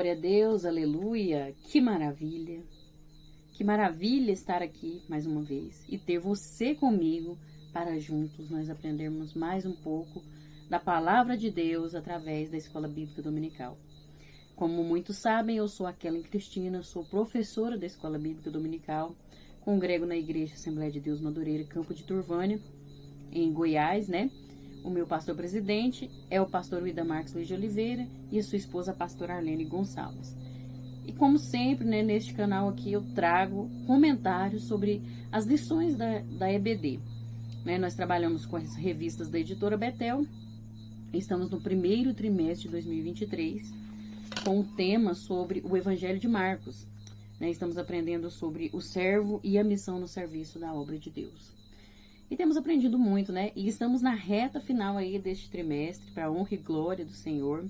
Glória a Deus, aleluia, que maravilha. Que maravilha estar aqui mais uma vez e ter você comigo para juntos nós aprendermos mais um pouco da Palavra de Deus através da Escola Bíblica Dominical. Como muitos sabem, eu sou a Kellen Cristina, sou professora da Escola Bíblica Dominical, congrego na Igreja Assembleia de Deus Madureira, Campo de Turvânia, em Goiás, né? O meu pastor presidente é o pastor Ida Marques Luiz de Oliveira e a sua esposa, a pastora Arlene Gonçalves. E como sempre, né, neste canal aqui eu trago comentários sobre as lições da EBD. Né, nós trabalhamos com as revistas da editora Betel, estamos no primeiro trimestre de 2023, com o tema sobre o Evangelho de Marcos. Né, estamos aprendendo sobre o servo e a missão no serviço da obra de Deus. E temos aprendido muito, né? E estamos na reta final aí deste trimestre, para a honra e glória do Senhor.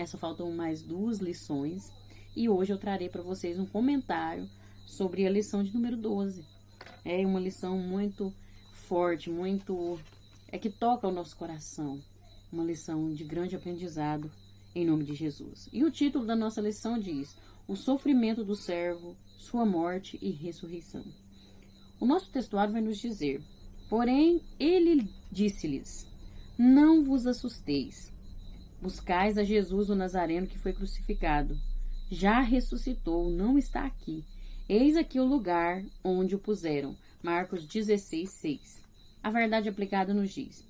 Só faltam mais 2 lições. E hoje eu trarei para vocês um comentário sobre a lição de número 12. É uma lição muito forte, que toca o nosso coração. Uma lição de grande aprendizado em nome de Jesus. E o título da nossa lição diz: O sofrimento do servo, sua morte e ressurreição. O nosso textuário vai nos dizer: Porém, ele disse-lhes: Não vos assusteis. Buscais a Jesus o Nazareno que foi crucificado. Já ressuscitou, não está aqui. Eis aqui o lugar onde o puseram. Marcos 16, 6. A verdade aplicada nos diz: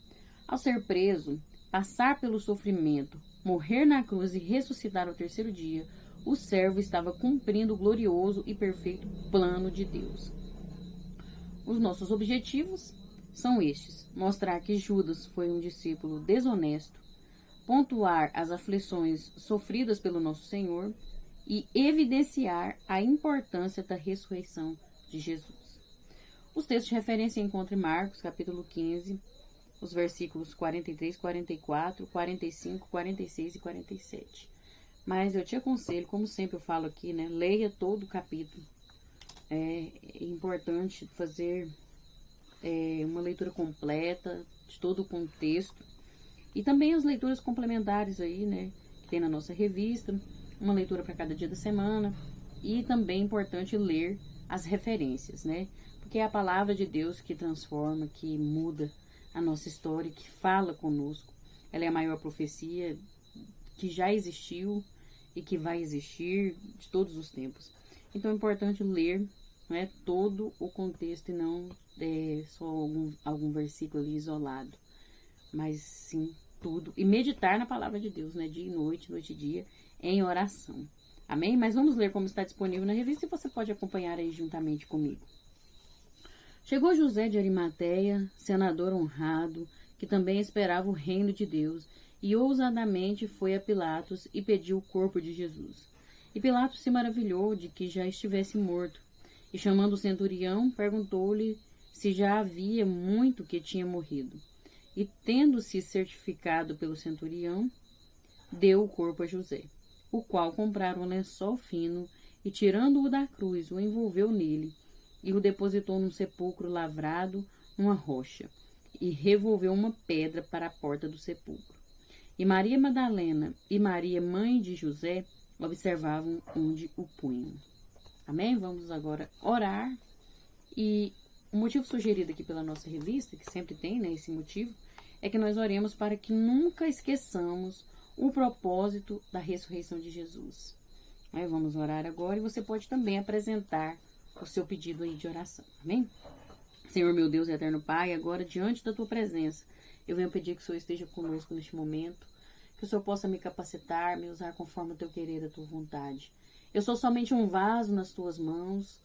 Ao ser preso, passar pelo sofrimento, morrer na cruz e ressuscitar ao terceiro dia, o servo estava cumprindo o glorioso e perfeito plano de Deus. Os nossos objetivos são estes: mostrar que Judas foi um discípulo desonesto, pontuar as aflições sofridas pelo nosso Senhor e evidenciar a importância da ressurreição de Jesus. Os textos de referência encontram em Marcos, capítulo 15, os versículos 43, 44, 45, 46 e 47. Mas eu te aconselho, como sempre eu falo aqui, né, leia todo o capítulo. É importante fazer uma leitura completa de todo o contexto e também as leituras complementares aí, né, que tem na nossa revista, uma leitura para cada dia da semana. E também é importante ler as referências, né, porque é a palavra de Deus que transforma, que muda a nossa história, que fala conosco. Ela é a maior profecia que já existiu e que vai existir de todos os tempos. Então é importante ler, né, todo o contexto e não só algum versículo ali isolado, mas sim tudo. E meditar na palavra de Deus, né, dia e noite, noite e dia, em oração. Amém? Mas vamos ler como está disponível na revista e você pode acompanhar aí juntamente comigo. Chegou José de Arimateia, senador honrado, que também esperava o reino de Deus, e ousadamente foi a Pilatos e pediu o corpo de Jesus. E Pilatos se maravilhou de que já estivesse morto, e chamando o centurião, perguntou-lhe se já havia muito que tinha morrido. E tendo-se certificado pelo centurião, deu o corpo a José, o qual comprara um lençol fino e, tirando-o da cruz, o envolveu nele e o depositou num sepulcro lavrado numa rocha, e revolveu uma pedra para a porta do sepulcro. E Maria Madalena e Maria, mãe de José, observavam onde o punham. Amém? Vamos agora orar. E o motivo sugerido aqui pela nossa revista, que sempre tem, né, esse motivo, é que nós oremos para que nunca esqueçamos o propósito da ressurreição de Jesus. Vamos orar agora e você pode também apresentar o seu pedido aí de oração. Amém? Senhor meu Deus e eterno Pai, agora diante da tua presença, eu venho pedir que o Senhor esteja conosco neste momento, que o Senhor possa me capacitar, me usar conforme o teu querer e a tua vontade. Eu sou somente um vaso nas tuas mãos,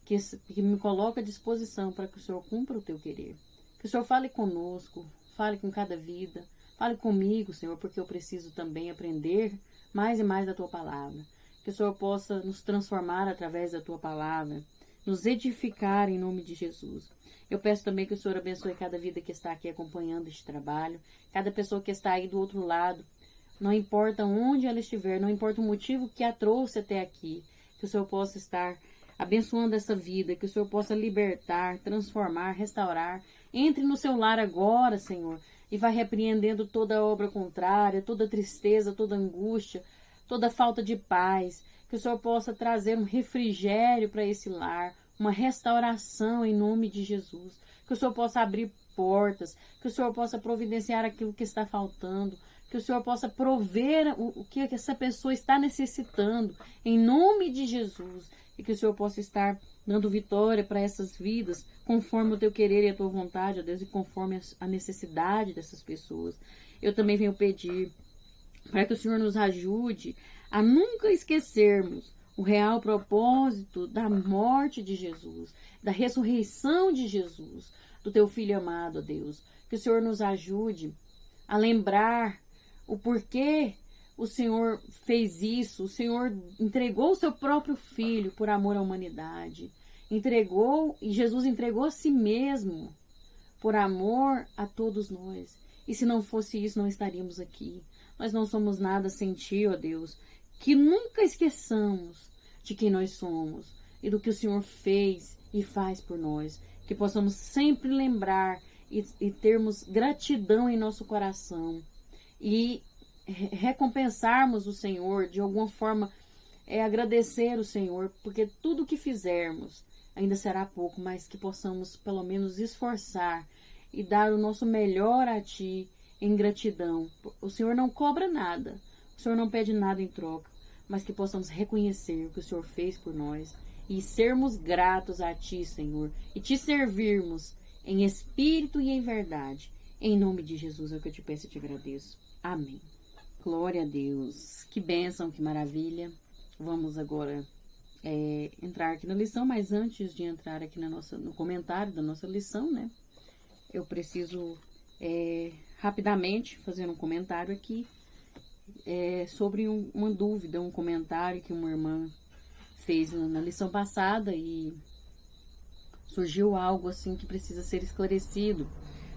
que me coloca à disposição para que o Senhor cumpra o teu querer. Que o Senhor fale conosco, fale com cada vida, fale comigo, Senhor, porque eu preciso também aprender mais e mais da tua palavra. Que o Senhor possa nos transformar através da tua palavra, nos edificar em nome de Jesus. Eu peço também que o Senhor abençoe cada vida que está aqui acompanhando este trabalho, cada pessoa que está aí do outro lado, não importa onde ela estiver, não importa o motivo que a trouxe até aqui, que o Senhor possa estar abençoando essa vida, que o Senhor possa libertar, transformar, restaurar. Entre no seu lar agora, Senhor, e vai repreendendo toda obra contrária, toda tristeza, toda angústia, toda falta de paz, que o Senhor possa trazer um refrigério para esse lar, uma restauração em nome de Jesus, que o Senhor possa abrir portas, que o Senhor possa providenciar aquilo que está faltando, que o Senhor possa prover o que essa pessoa está necessitando, em nome de Jesus, e que o Senhor possa estar dando vitória para essas vidas, conforme o teu querer e a tua vontade, ó Deus, e conforme a necessidade dessas pessoas. Eu também venho pedir para que o Senhor nos ajude a nunca esquecermos o real propósito da morte de Jesus, da ressurreição de Jesus, do teu Filho amado, ó Deus. Que o Senhor nos ajude a lembrar o porquê o Senhor fez isso. O Senhor entregou o seu próprio Filho por amor à humanidade. E Jesus entregou a si mesmo por amor a todos nós. E se não fosse isso, não estaríamos aqui. Nós não somos nada sem Ti, ó Deus. Que nunca esqueçamos de quem nós somos e do que o Senhor fez e faz por nós. Que possamos sempre lembrar e termos gratidão em nosso coração. E recompensarmos o Senhor, de alguma forma, agradecer o Senhor, porque tudo que fizermos ainda será pouco, mas que possamos pelo menos esforçar e dar o nosso melhor a Ti em gratidão. O Senhor não cobra nada, o Senhor não pede nada em troca, mas que possamos reconhecer o que o Senhor fez por nós e sermos gratos a Ti, Senhor, e Te servirmos em espírito e em verdade. Em nome de Jesus é o que eu te peço e te agradeço. Amém. Glória a Deus. Que bênção, que maravilha. Vamos agora entrar aqui na lição, mas antes de entrar aqui no comentário da nossa lição, né? Eu preciso rapidamente fazer um comentário aqui sobre uma dúvida, um comentário que uma irmã fez na lição passada e surgiu algo assim que precisa ser esclarecido,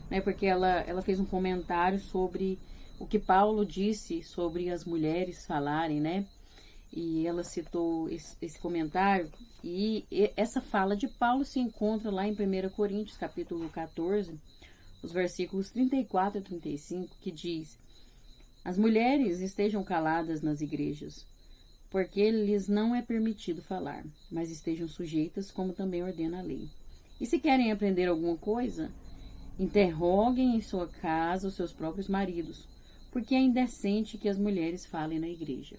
né? Porque ela fez um comentário sobre o que Paulo disse sobre as mulheres falarem, né? E ela citou esse comentário, e essa fala de Paulo se encontra lá em 1 Coríntios, capítulo 14, os versículos 34 e 35, que diz: as mulheres estejam caladas nas igrejas, porque lhes não é permitido falar, mas estejam sujeitas, como também ordena a lei. E se querem aprender alguma coisa, interroguem em sua casa os seus próprios maridos, porque é indecente que as mulheres falem na igreja.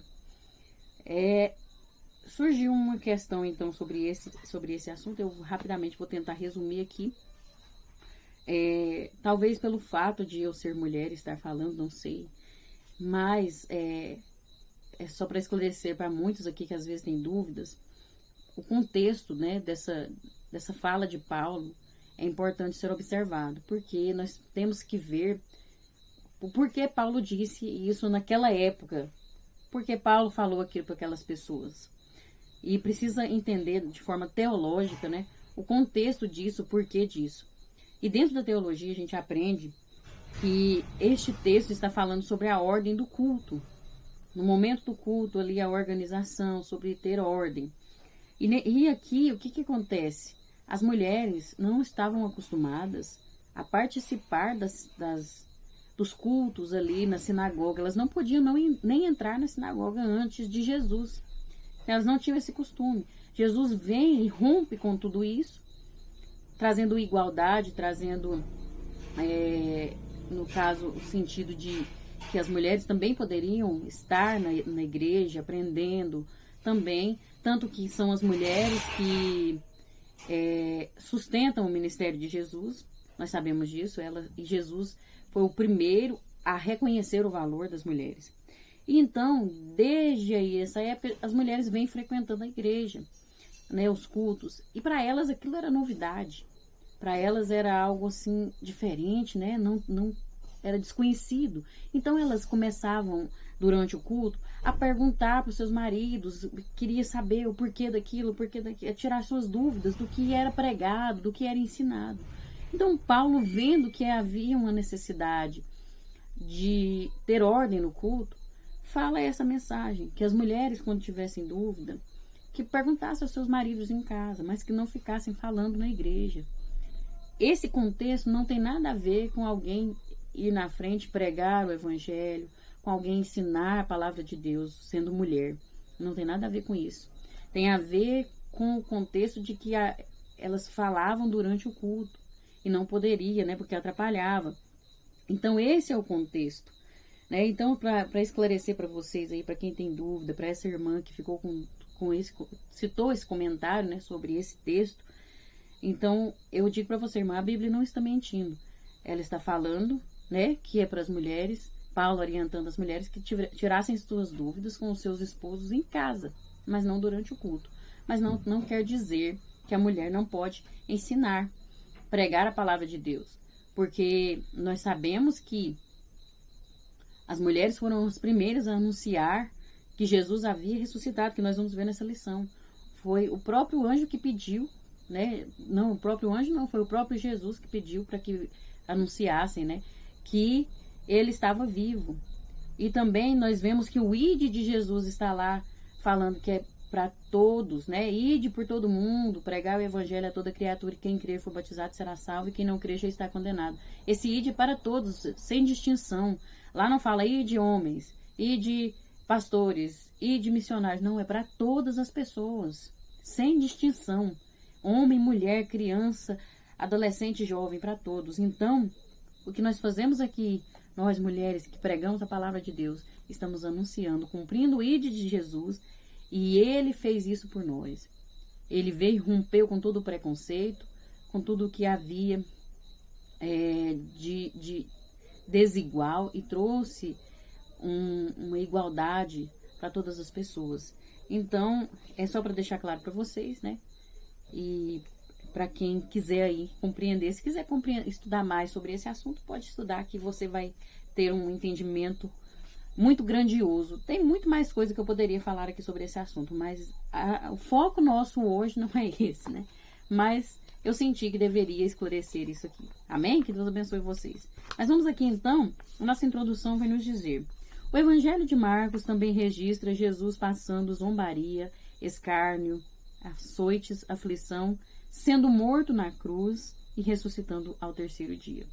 Surgiu uma questão então sobre esse assunto. Eu rapidamente vou tentar resumir aqui. Talvez pelo fato de eu ser mulher e estar falando, não sei, mas é só para esclarecer para muitos aqui que às vezes têm dúvidas. O contexto, né, dessa fala de Paulo é importante ser observado, porque nós temos que ver o porquê Paulo disse isso naquela época, porque Paulo falou aquilo para aquelas pessoas. E precisa entender de forma teológica, né, o contexto disso, o porquê disso. E dentro da teologia a gente aprende que este texto está falando sobre a ordem do culto. No momento do culto ali, a organização, sobre ter ordem. E aqui, o que acontece? As mulheres não estavam acostumadas a participar dos cultos ali na sinagoga. Elas não podiam nem entrar na sinagoga antes de Jesus. Elas não tinham esse costume. Jesus vem e rompe com tudo isso, trazendo igualdade, trazendo, no caso, o sentido de que as mulheres também poderiam estar na igreja, aprendendo também, tanto que são as mulheres que sustentam o ministério de Jesus. Nós sabemos disso, e Jesus foi o primeiro a reconhecer o valor das mulheres. E então, desde aí, essa época, as mulheres vêm frequentando a igreja, né, os cultos, e para elas aquilo era novidade. Para elas era algo assim diferente, né? Não era desconhecido. Então elas começavam, durante o culto, a perguntar para os seus maridos, queria saber o porquê daquilo, tirar suas dúvidas do que era pregado, do que era ensinado. Então Paulo, vendo que havia uma necessidade de ter ordem no culto, fala essa mensagem, que as mulheres, quando tivessem dúvida, que perguntassem aos seus maridos em casa, mas que não ficassem falando na igreja. Esse contexto não tem nada a ver com alguém ir na frente pregar o evangelho, com alguém ensinar a palavra de Deus sendo mulher. Não tem nada a ver com isso. Tem a ver com o contexto de que elas falavam durante o culto e não poderia, né, porque atrapalhava. Então esse é o contexto, né? Então, para esclarecer para vocês aí, para quem tem dúvida, para essa irmã que ficou citou esse comentário, né, sobre esse texto, então eu digo para você, irmã, a Bíblia não está mentindo. Ela está falando, né, que é para as mulheres, Paulo orientando as mulheres que tirassem suas dúvidas com os seus esposos em casa, mas não durante o culto. Mas não quer dizer que a mulher não pode ensinar, pregar a palavra de Deus, porque nós sabemos que as mulheres foram as primeiras a anunciar que Jesus havia ressuscitado, que nós vamos ver nessa lição. Foi o próprio anjo que pediu, né? Não, o próprio anjo não, foi o próprio Jesus que pediu para que anunciassem, né, que ele estava vivo. E também nós vemos que o ide de Jesus está lá falando que é para todos, né? Ide por todo mundo, pregar o evangelho a toda criatura, e quem crer for batizado será salvo, e quem não crer já está condenado. Esse ide é para todos, sem distinção. Lá não fala ide homens, ide pastores, ide missionários. Não, é para todas as pessoas, sem distinção. Homem, mulher, criança, adolescente, jovem, para todos. Então, o que nós fazemos aqui, nós mulheres que pregamos a palavra de Deus, estamos anunciando, cumprindo o ide de Jesus, e ele fez isso por nós. Ele veio e rompeu com todo o preconceito, com tudo o que havia de desigual, e trouxe uma igualdade para todas as pessoas. Então, é só para deixar claro para vocês, né? E para quem quiser aí compreender, se quiser estudar mais sobre esse assunto, pode estudar, que você vai ter um entendimento muito grandioso. Tem muito mais coisa que eu poderia falar aqui sobre esse assunto, mas o foco nosso hoje não é esse, né? Mas eu senti que deveria esclarecer isso aqui. Amém? Que Deus abençoe vocês. Mas vamos aqui então, a nossa introdução vai nos dizer: o Evangelho de Marcos também registra Jesus passando zombaria, escárnio, açoites, aflição, sendo morto na cruz e ressuscitando ao terceiro dia.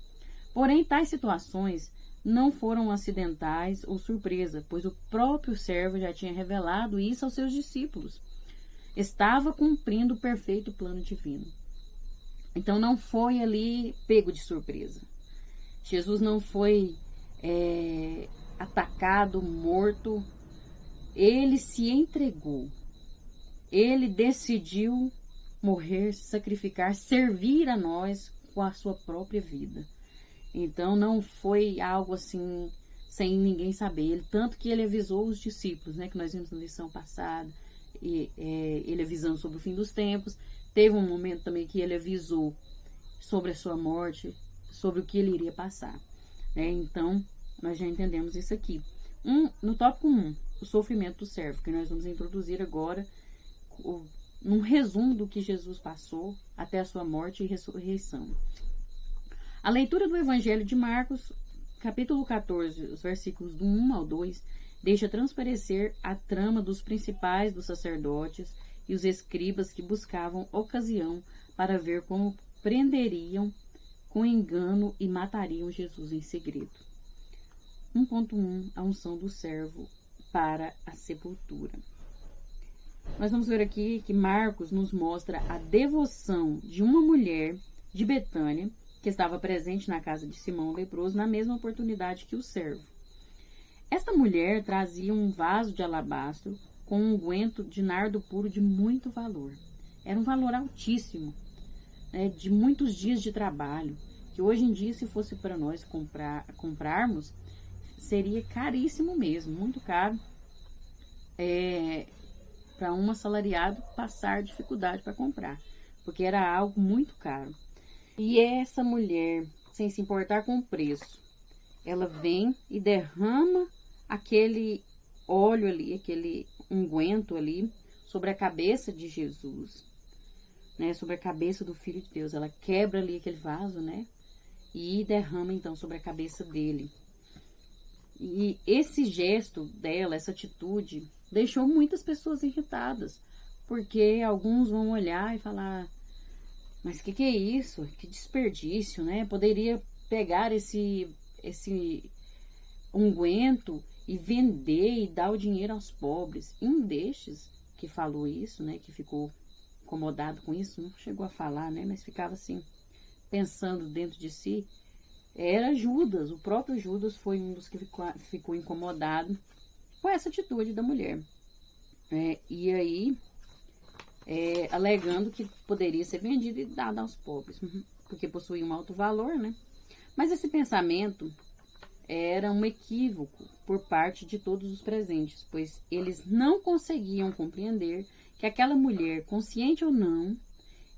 Porém, tais situações não foram acidentais ou surpresa, pois o próprio servo já tinha revelado isso aos seus discípulos. Estava cumprindo o perfeito plano divino. Então não foi ali pego de surpresa. Jesus não foi atacado, morto. Ele se entregou. Ele decidiu morrer, sacrificar, servir a nós com a sua própria vida. Então não foi algo assim sem ninguém saber. Tanto que ele avisou os discípulos, né, que nós vimos na lição passada, ele avisando sobre o fim dos tempos. Teve um momento também que ele avisou sobre a sua morte, sobre o que ele iria passar, né? Então nós já entendemos isso aqui. No tópico 1, o sofrimento do servo, que nós vamos introduzir agora num resumo do que Jesus passou até a sua morte e ressurreição. A leitura do Evangelho de Marcos, capítulo 14, os versículos do 1 ao 2, deixa transparecer a trama dos principais dos sacerdotes e os escribas que buscavam ocasião para ver como prenderiam com engano e matariam Jesus em segredo. 1.1 A unção do servo para a sepultura. Nós vamos ver aqui que Marcos nos mostra a devoção de uma mulher de Betânia, que estava presente na casa de Simão o leproso na mesma oportunidade que o servo. Esta mulher trazia um vaso de alabastro com um unguento de nardo puro de muito valor. Era um valor altíssimo, né, de muitos dias de trabalho, que hoje em dia, se fosse para nós comprarmos, seria caríssimo mesmo, muito caro, para um assalariado passar dificuldade para comprar, porque era algo muito caro. E essa mulher, sem se importar com o preço, ela vem e derrama aquele óleo ali, aquele unguento ali, sobre a cabeça de Jesus, né, sobre a cabeça do Filho de Deus. Ela quebra ali aquele vaso, né, e derrama então sobre a cabeça dele. E esse gesto dela, essa atitude, deixou muitas pessoas irritadas, porque alguns vão olhar e falar: mas que é isso? Que desperdício, né? Poderia pegar esse unguento e vender e dar o dinheiro aos pobres. E um destes que falou isso, né, que ficou incomodado com isso, não chegou a falar, né, mas ficava assim, pensando dentro de si, era Judas. O próprio Judas foi um dos que ficou incomodado com essa atitude da mulher. E aí, alegando que poderia ser vendido e dado aos pobres, porque possuía um alto valor, né? Mas esse pensamento era um equívoco por parte de todos os presentes, pois eles não conseguiam compreender que aquela mulher, consciente ou não,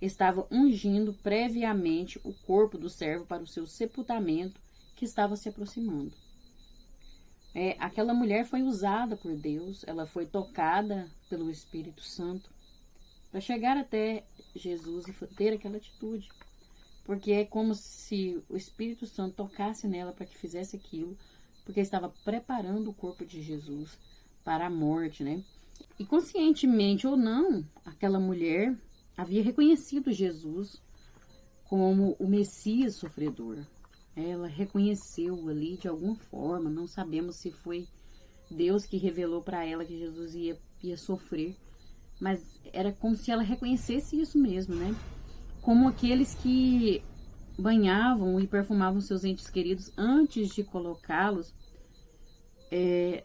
estava ungindo previamente o corpo do servo para o seu sepultamento, que estava se aproximando. Aquela mulher foi usada por Deus, ela foi tocada pelo Espírito Santo para chegar até Jesus e ter aquela atitude. Porque é como se o Espírito Santo tocasse nela para que fizesse aquilo, porque estava preparando o corpo de Jesus para a morte, né? E conscientemente ou não, aquela mulher havia reconhecido Jesus como o Messias sofredor. Ela reconheceu ali de alguma forma, não sabemos se foi Deus que revelou para ela que Jesus ia sofrer, mas era como se ela reconhecesse isso mesmo, né? Como aqueles que banhavam e perfumavam seus entes queridos antes de colocá-los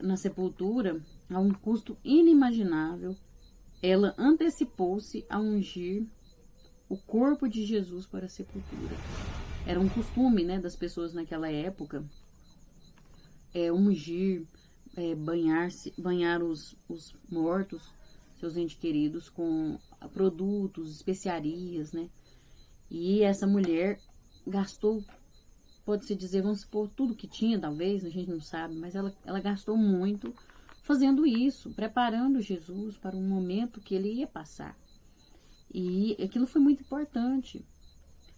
na sepultura a um custo inimaginável. Ela antecipou-se a ungir o corpo de Jesus para a sepultura. Era um costume, né, das pessoas naquela época ungir, banhar os mortos, seus entes queridos, com produtos, especiarias, né? E essa mulher gastou, pode-se dizer, vamos supor, tudo que tinha, talvez, a gente não sabe, mas ela gastou muito fazendo isso, preparando Jesus para um momento que ele ia passar. E aquilo foi muito importante.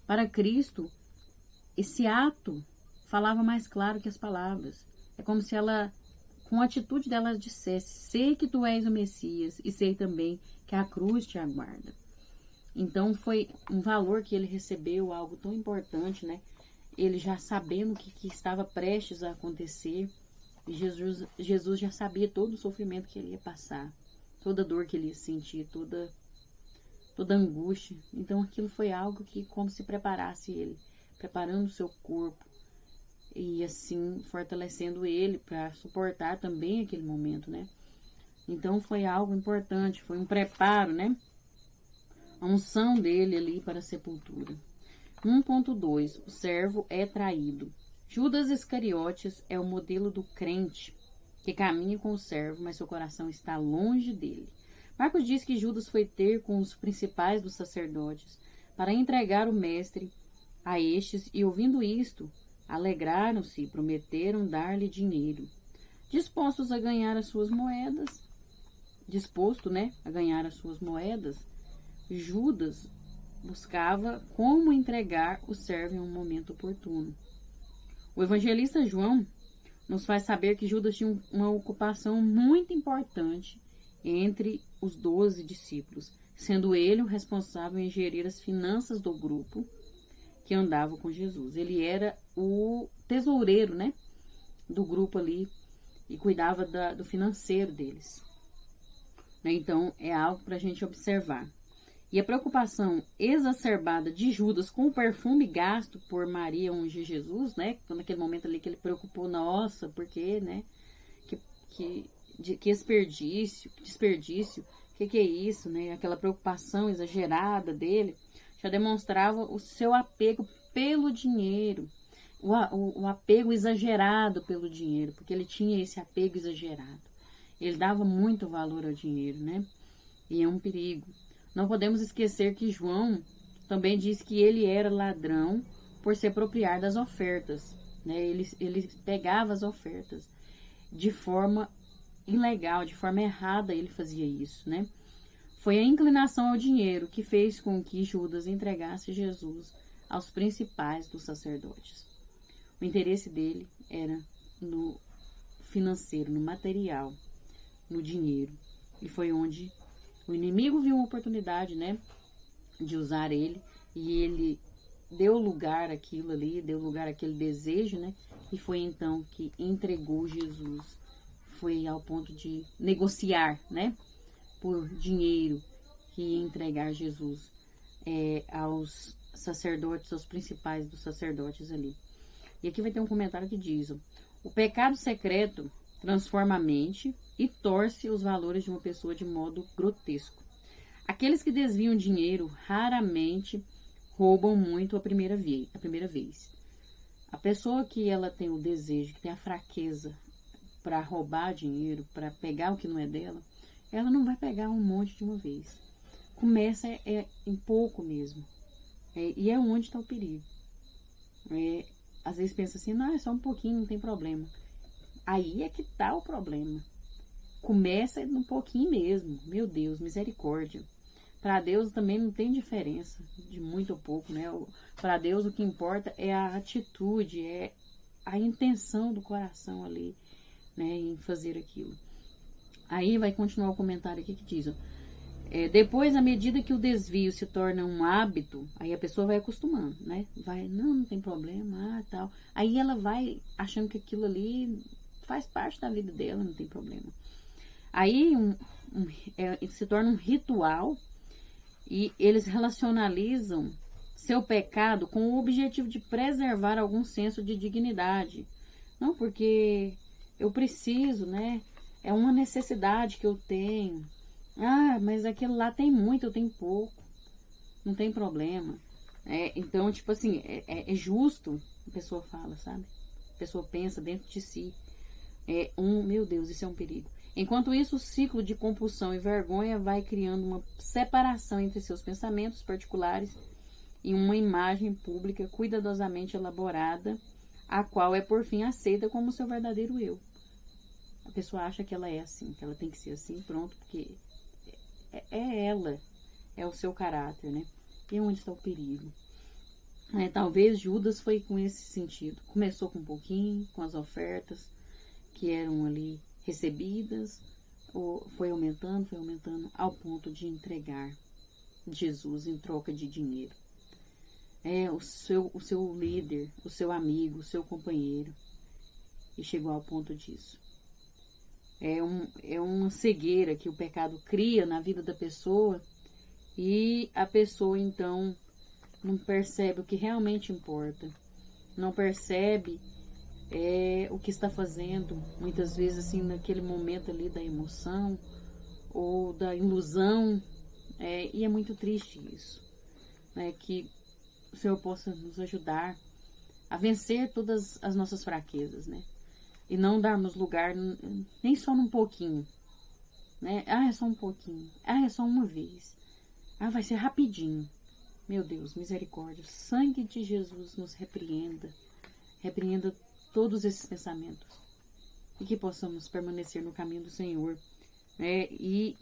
Para Cristo, esse ato falava mais claro que as palavras. É como se ela, com a atitude dela, dissesse: sei que tu és o Messias e sei também que a cruz te aguarda. Então foi um valor que ele recebeu, algo tão importante, né? Ele já sabendo o que estava prestes a acontecer, e Jesus já sabia todo o sofrimento que ele ia passar, toda a dor que ele ia sentir, toda angústia. Então aquilo foi algo que, como se preparasse ele, preparando o seu corpo e assim fortalecendo ele para suportar também aquele momento, né? Então foi algo importante, foi um preparo, né? A unção dele ali para a sepultura. 1.2. O servo é traído. Judas Iscariotes é o modelo do crente que caminha com o servo, mas seu coração está longe dele. Marcos diz que Judas foi ter com os principais dos sacerdotes para entregar o mestre a estes e, ouvindo isto, alegraram-se e prometeram dar-lhe dinheiro. Dispostos a ganhar as suas moedas, Judas buscava como entregar o servo em um momento oportuno. O evangelista João nos faz saber que Judas tinha uma ocupação muito importante entre os 12 discípulos, sendo ele o responsável em gerir as finanças do grupo que andava com Jesus. Ele era o tesoureiro, né, do grupo ali e cuidava do financeiro deles. Então, é algo para a gente observar. E a preocupação exacerbada de Judas com o perfume gasto por Maria ungir Jesus, né? Naquele momento ali que ele preocupou, nossa, porque, né? Que desperdício, que é isso, né? Aquela preocupação exagerada dele já demonstrava o seu apego pelo dinheiro, o apego exagerado pelo dinheiro, porque ele tinha esse apego exagerado. Ele dava muito valor ao dinheiro, né? E é um perigo. Não podemos esquecer que João também diz que ele era ladrão por se apropriar das ofertas, né? Ele pegava as ofertas de forma ilegal, de forma errada ele fazia isso, né? Foi a inclinação ao dinheiro que fez com que Judas entregasse Jesus aos principais dos sacerdotes. O interesse dele era no financeiro, no material, no dinheiro. E foi onde o inimigo viu uma oportunidade, né, de usar ele, e ele deu lugar àquilo ali, deu lugar àquele desejo, né, e foi então que entregou Jesus foi ao ponto de negociar, né, por dinheiro, que ia entregar Jesus aos sacerdotes, aos principais dos sacerdotes ali. E aqui vai ter um comentário que diz: o pecado secreto transforma a mente e torce os valores de uma pessoa de modo grotesco. Aqueles que desviam dinheiro raramente roubam muito a primeira vez. A pessoa que ela tem o desejo, que tem a fraqueza para roubar dinheiro, para pegar o que não é dela, ela não vai pegar um monte de uma vez. Começa em pouco mesmo. E é onde está o perigo. Às vezes pensa assim, não, é só um pouquinho, não tem problema. Aí é que está o problema. Começa um pouquinho mesmo. Meu Deus, misericórdia. Para Deus também não tem diferença de muito ou pouco, né? Para Deus o que importa é a atitude, é a intenção do coração ali, né, em fazer aquilo. Aí vai continuar o comentário aqui que diz: depois, à medida que o desvio se torna um hábito, aí a pessoa vai acostumando, né? Vai, não tem problema, tal. Aí ela vai achando que aquilo ali faz parte da vida dela, não tem problema. Aí se torna um ritual e eles relacionalizam seu pecado com o objetivo de preservar algum senso de dignidade. Não, porque eu preciso, né? É uma necessidade que eu tenho. Ah, mas aquilo lá tem muito, eu tenho pouco. Não tem problema. Então, tipo assim, é justo, a pessoa fala, sabe? A pessoa pensa dentro de si. Meu Deus, isso é um perigo. Enquanto isso, o ciclo de compulsão e vergonha vai criando uma separação entre seus pensamentos particulares e uma imagem pública cuidadosamente elaborada, a qual é por fim aceita como seu verdadeiro eu. A pessoa acha que ela é assim, que ela tem que ser assim, pronto, porque é ela, é o seu caráter, né? E onde está o perigo? Talvez Judas foi com esse sentido. Começou com um pouquinho, com as ofertas que eram ali recebidas, ou foi aumentando, ao ponto de entregar Jesus em troca de dinheiro. O seu líder, o seu amigo, o seu companheiro, e chegou ao ponto disso. É uma cegueira que o pecado cria na vida da pessoa e a pessoa então não percebe o que realmente importa, não percebe o que está fazendo, muitas vezes assim naquele momento ali da emoção ou da ilusão, e é muito triste isso, né, que o Senhor possa nos ajudar a vencer todas as nossas fraquezas, né, e não darmos lugar nem só num pouquinho, né, é só um pouquinho, é só uma vez, vai ser rapidinho. Meu Deus, misericórdia, o sangue de Jesus nos repreenda todos esses pensamentos e que possamos permanecer no caminho do Senhor, né? E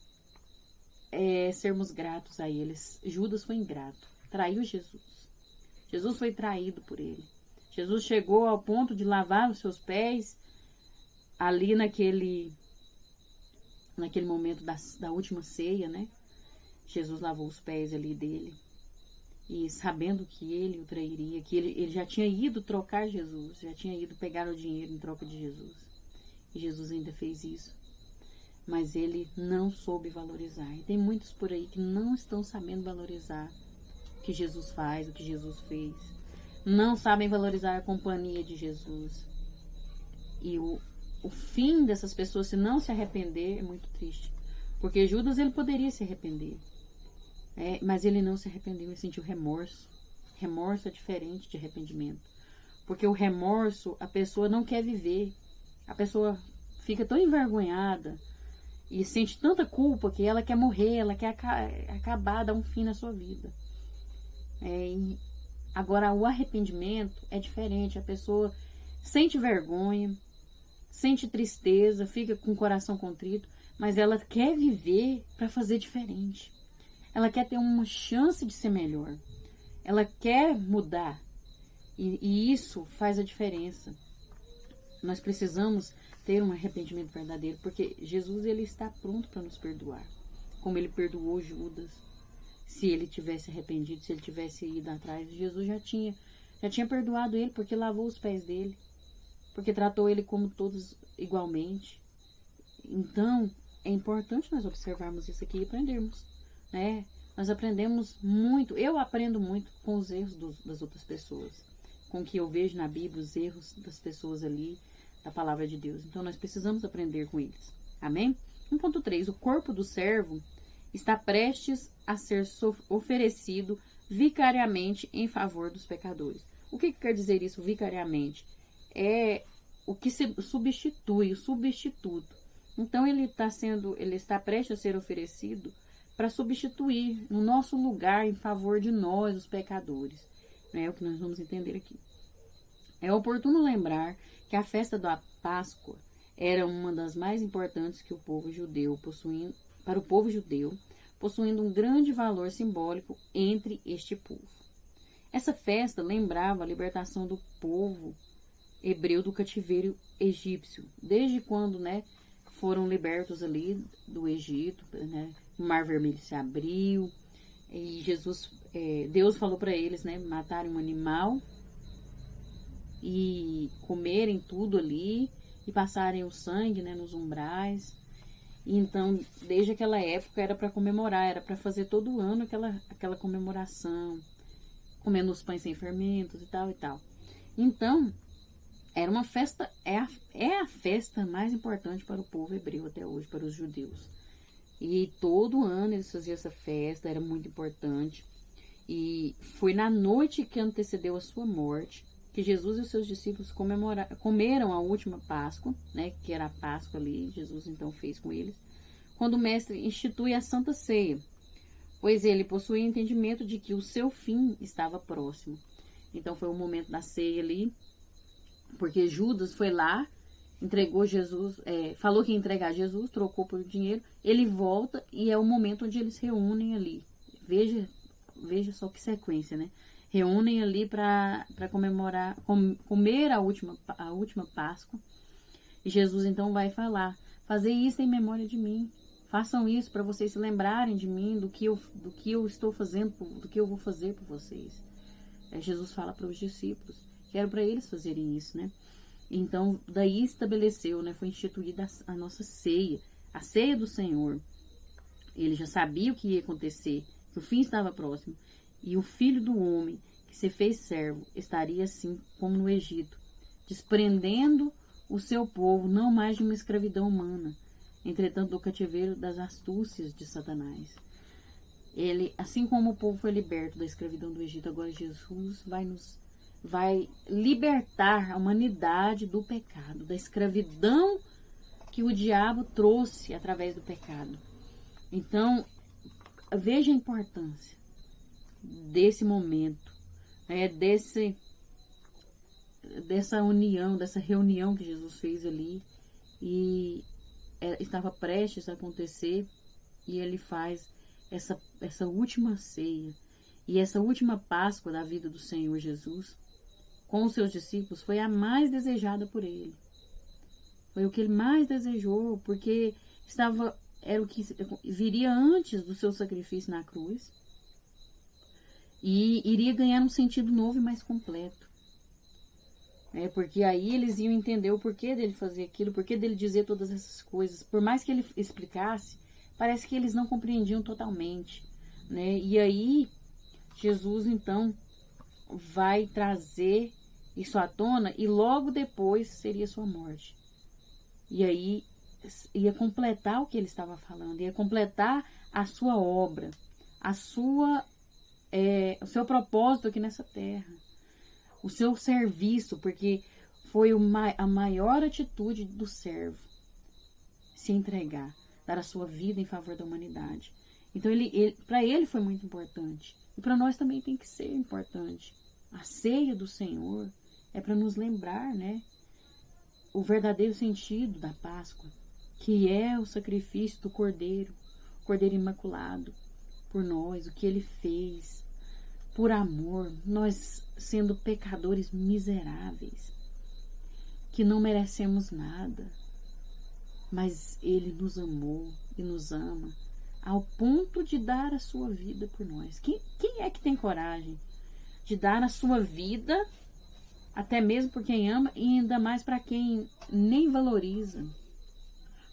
sermos gratos a eles. Judas foi ingrato, traiu Jesus. Jesus foi traído por ele. Jesus chegou ao ponto de lavar os seus pés ali naquele momento da última ceia, né? Jesus lavou os pés ali dele. E sabendo que ele o trairia, que ele já tinha ido trocar Jesus, já tinha ido pegar o dinheiro em troca de Jesus. E Jesus ainda fez isso. Mas ele não soube valorizar. E tem muitos por aí que não estão sabendo valorizar o que Jesus faz, o que Jesus fez. Não sabem valorizar a companhia de Jesus. E o fim dessas pessoas, se não se arrepender, é muito triste. Porque Judas, ele poderia se arrepender. Mas ele não se arrependeu, ele sentiu remorso. Remorso é diferente de arrependimento. Porque o remorso, a pessoa não quer viver. A pessoa fica tão envergonhada e sente tanta culpa que ela quer morrer, ela quer acabar, dar um fim na sua vida. Agora, o arrependimento é diferente. A pessoa sente vergonha, sente tristeza, fica com o coração contrito, mas ela quer viver para fazer diferente. Ela quer ter uma chance de ser melhor. Ela quer mudar. E isso faz a diferença. Nós precisamos ter um arrependimento verdadeiro, porque Jesus, ele está pronto para nos perdoar. Como ele perdoou Judas. Se ele tivesse arrependido, se ele tivesse ido atrás, Jesus já tinha perdoado ele, porque lavou os pés dele. Porque tratou ele como todos igualmente. Então, é importante nós observarmos isso aqui e aprendermos, né? Nós aprendemos muito, eu aprendo muito com os erros das outras pessoas, com o que eu vejo na Bíblia, os erros das pessoas ali, da palavra de Deus. Então, nós precisamos aprender com eles. Amém? 1.3. O corpo do servo está prestes a ser oferecido vicariamente em favor dos pecadores. O que quer dizer isso, vicariamente? É o que se substitui, o substituto. Então, ele está prestes a ser oferecido para substituir no nosso lugar em favor de nós, os pecadores. É o que nós vamos entender aqui. É oportuno lembrar que a festa da Páscoa era uma das mais importantes que o povo judeu para o povo judeu, possuindo um grande valor simbólico entre este povo. Essa festa lembrava a libertação do povo hebreu do cativeiro egípcio, desde quando, né, foram libertos ali do Egito, né, o Mar Vermelho se abriu e Deus falou para eles, né, matarem um animal e comerem tudo ali e passarem o sangue, né, nos umbrais. E então, desde aquela época era para comemorar, era para fazer todo ano aquela comemoração, comendo os pães sem fermentos e tal e tal. Então, era uma festa, é a festa mais importante para o povo hebreu até hoje, para os judeus. E todo ano eles faziam essa festa, era muito importante. E foi na noite que antecedeu a sua morte que Jesus e os seus discípulos comeram a última Páscoa, né, que era a Páscoa ali, Jesus então fez com eles, quando o Mestre institui a Santa Ceia, pois ele possuía entendimento de que o seu fim estava próximo. Então foi o momento da ceia ali, porque Judas foi lá, entregou Jesus, falou que ia entregar Jesus, trocou por dinheiro, ele volta e é o momento onde eles reúnem ali. Veja só que sequência, né? Reúnem ali para comemorar, comer a última Páscoa. E Jesus então vai falar: fazer isso em memória de mim. Façam isso para vocês se lembrarem de mim, do que eu estou fazendo, do que eu vou fazer por vocês. Jesus fala para os discípulos, que era para eles fazerem isso, né? Então, daí estabeleceu, né? Foi instituída a nossa ceia, a ceia do Senhor. Ele já sabia o que ia acontecer, que o fim estava próximo. E o Filho do Homem, que se fez servo, estaria assim como no Egito, desprendendo o seu povo não mais de uma escravidão humana, entretanto do cativeiro das astúcias de Satanás. Ele, assim como o povo foi liberto da escravidão do Egito, agora Jesus vai libertar a humanidade do pecado, da escravidão que o diabo trouxe através do pecado. Então, veja a importância desse momento, dessa união, dessa reunião que Jesus fez ali, e estava prestes a acontecer, e ele faz essa última ceia, e essa última Páscoa da vida do Senhor Jesus, com os seus discípulos, foi a mais desejada por ele. Foi o que ele mais desejou, porque era o que viria antes do seu sacrifício na cruz, e iria ganhar um sentido novo e mais completo. Porque aí eles iam entender o porquê dele fazer aquilo, o porquê dele dizer todas essas coisas. Por mais que ele explicasse, parece que eles não compreendiam totalmente, né? E aí, Jesus, então, vai trazer isso à tona e logo depois seria sua morte. E aí, ia completar o que ele estava falando, ia completar a sua obra, o seu propósito aqui nessa terra, o seu serviço, porque foi a maior atitude do servo, se entregar, dar a sua vida em favor da humanidade. Então, para ele foi muito importante, e para nós também tem que ser importante. A ceia do Senhor é para nos lembrar, né, o verdadeiro sentido da Páscoa, que é o sacrifício do Cordeiro Imaculado, por nós, o que ele fez, por amor, nós sendo pecadores miseráveis, que não merecemos nada, mas ele nos amou e nos ama, ao ponto de dar a sua vida por nós. Quem é que tem coragem de dar a sua vida, até mesmo por quem ama, e ainda mais para quem nem valoriza?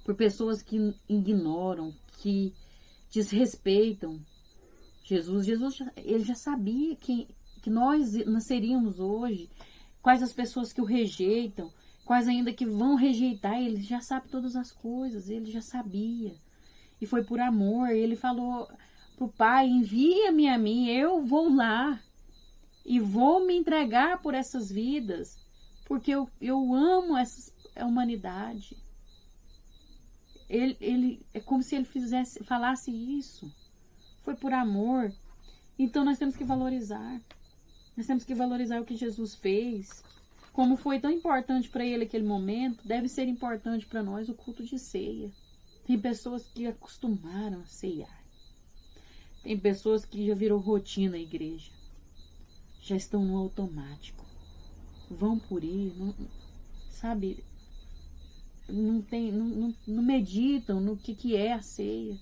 por pessoas que ignoram, que desrespeitam Jesus. Ele já sabia que nós nasceríamos hoje, quais as pessoas que o rejeitam, quais ainda que vão rejeitar. Ele já sabe todas as coisas, ele já sabia. E foi por amor, ele falou pro Pai: envia-me a mim, eu vou lá e vou me entregar por essas vidas, porque eu amo a humanidade. Ele é como se ele falasse isso. Foi por amor. Então nós temos que valorizar. Nós temos que valorizar o que Jesus fez. Como foi tão importante para ele aquele momento, deve ser importante para nós o culto de ceia. Tem pessoas que acostumaram a ceiar. Tem pessoas que já virou rotina a igreja. Já estão no automático. Vão por ir, não, sabe? Não meditam no que é a ceia.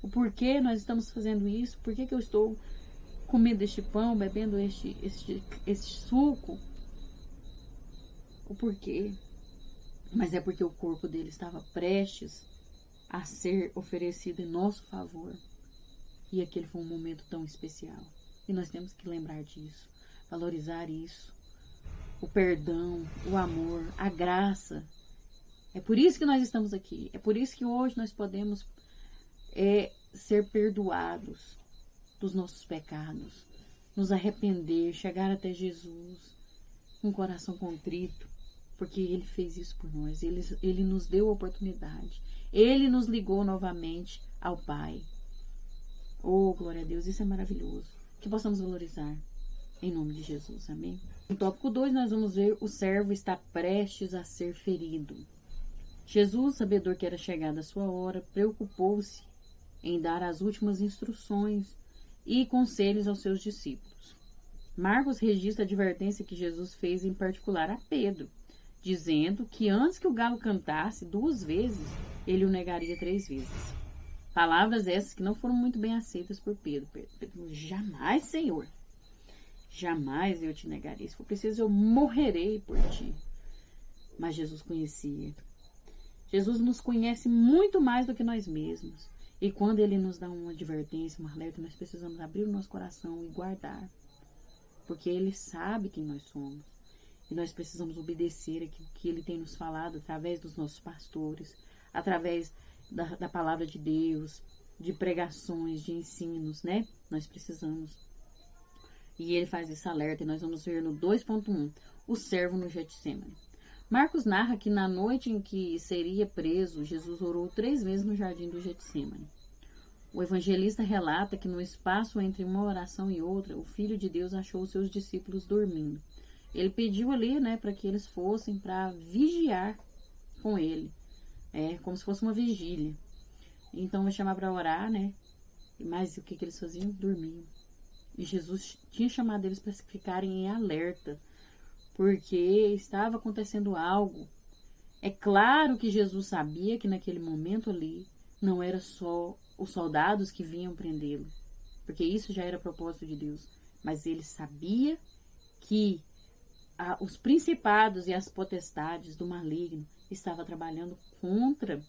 O porquê nós estamos fazendo isso. Por que eu estou comendo este pão, bebendo este suco? O porquê. Mas é porque o corpo dele estava prestes a ser oferecido em nosso favor. E aquele foi um momento tão especial. E nós temos que lembrar disso. Valorizar isso. O perdão, o amor, a graça. É por isso que nós estamos aqui. É por isso que hoje nós podemos ser perdoados dos nossos pecados. Nos arrepender, chegar até Jesus com um coração contrito. Porque Ele fez isso por nós. Ele nos deu a oportunidade. Ele nos ligou novamente ao Pai. Oh, glória a Deus, isso é maravilhoso. Que possamos valorizar. Em nome de Jesus, amém? No tópico 2, nós vamos ver: o servo está prestes a ser ferido. Jesus, sabedor que era chegada a sua hora, preocupou-se em dar as últimas instruções e conselhos aos seus discípulos. Marcos registra a advertência que Jesus fez em particular a Pedro, dizendo que antes que o galo cantasse 2 vezes, ele o negaria 3 vezes. Palavras essas que não foram muito bem aceitas por Pedro. Pedro: jamais, Senhor, jamais eu te negarei. Se for preciso, eu morrerei por ti. Mas Jesus conhecia. Jesus nos conhece muito mais do que nós mesmos. E quando Ele nos dá uma advertência, um alerta, nós precisamos abrir o nosso coração e guardar. Porque Ele sabe quem nós somos. E nós precisamos obedecer aquilo que Ele tem nos falado através dos nossos pastores, através da palavra de Deus, de pregações, de ensinos, né? Nós precisamos. E Ele faz esse alerta, e nós vamos ver no 2.1, o servo no Getsemane. Marcos narra que na noite em que seria preso, Jesus orou 3 vezes no jardim do Getsemane. O evangelista relata que no espaço entre uma oração e outra, o Filho de Deus achou os seus discípulos dormindo. Ele pediu ali, né, para que eles fossem para vigiar com ele, como se fosse uma vigília. Então vai chamar para orar, né? Mas o que eles faziam? Dormiam. E Jesus tinha chamado eles para ficarem em alerta, porque estava acontecendo algo. É claro que Jesus sabia que naquele momento ali não era só os soldados que vinham prendê-lo, porque isso já era propósito de Deus, mas ele sabia que os principados e as potestades do maligno estavam trabalhando contra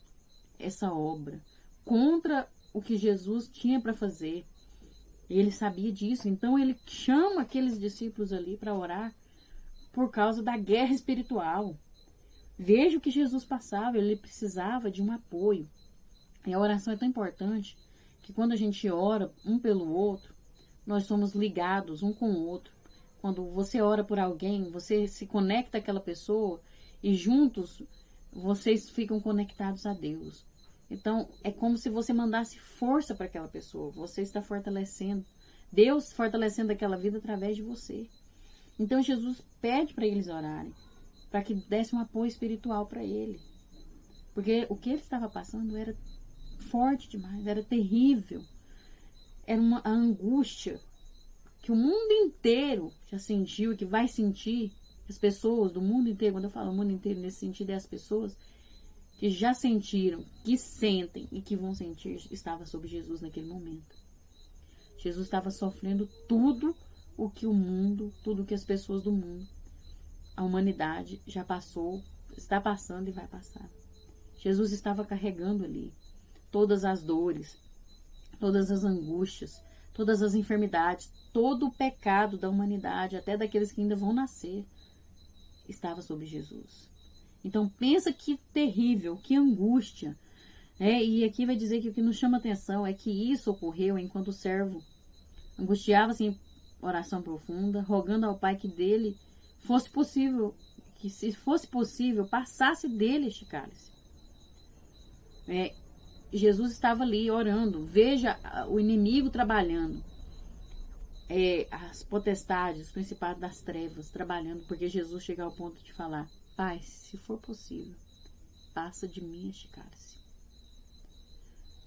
essa obra, contra o que Jesus tinha para fazer. Ele sabia disso, então ele chama aqueles discípulos ali para orar por causa da guerra espiritual. Veja o que Jesus passava, ele precisava de um apoio. E a oração é tão importante que quando a gente ora um pelo outro, nós somos ligados um com o outro. Quando você ora por alguém, você se conecta àquela pessoa e juntos vocês ficam conectados a Deus. Então é como se você mandasse força para aquela pessoa. Você está fortalecendo, Deus fortalecendo aquela vida através de você. Então Jesus pede para eles orarem, para que desse um apoio espiritual para ele. Porque o que ele estava passando era forte demais, era terrível. Era uma angústia que o mundo inteiro já sentiu e que vai sentir. As pessoas do mundo inteiro, quando eu falo mundo inteiro nesse sentido, é as pessoas que já sentiram, que sentem e que vão sentir, estava sobre Jesus naquele momento. Jesus estava sofrendo tudo o que o mundo, tudo o que as pessoas do mundo, a humanidade já passou, está passando e vai passar. Jesus estava carregando ali todas as dores, todas as angústias, todas as enfermidades, todo o pecado da humanidade, até daqueles que ainda vão nascer, estava sobre Jesus. Então pensa que terrível, que angústia. E aqui vai dizer que o que nos chama atenção é que isso ocorreu enquanto o servo angustiava-se em oração profunda, rogando ao Pai que dele fosse possível, que se fosse possível, passasse dele este cálice. Jesus estava ali orando. Veja o inimigo trabalhando. As potestades, os principados das trevas trabalhando, porque Jesus chega ao ponto de falar: Pai, se for possível, passa de mim este cálice.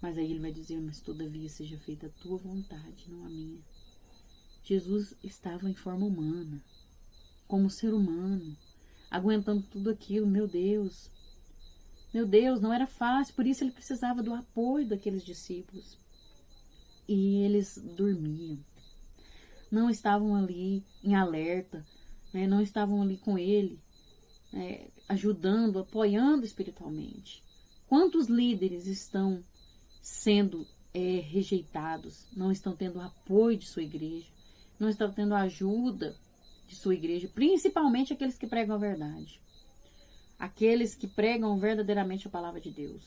Mas aí ele vai dizer: mas todavia seja feita a tua vontade, não a minha. Jesus estava em forma humana, como ser humano, aguentando tudo aquilo. Meu Deus, não era fácil, por isso ele precisava do apoio daqueles discípulos. E eles dormiam, não estavam ali em alerta, não estavam ali com ele, ajudando, apoiando espiritualmente. Quantos líderes estão sendo rejeitados, não estão tendo apoio de sua igreja, não estão tendo ajuda de sua igreja, principalmente aqueles que pregam a verdade, aqueles que pregam verdadeiramente a palavra de Deus,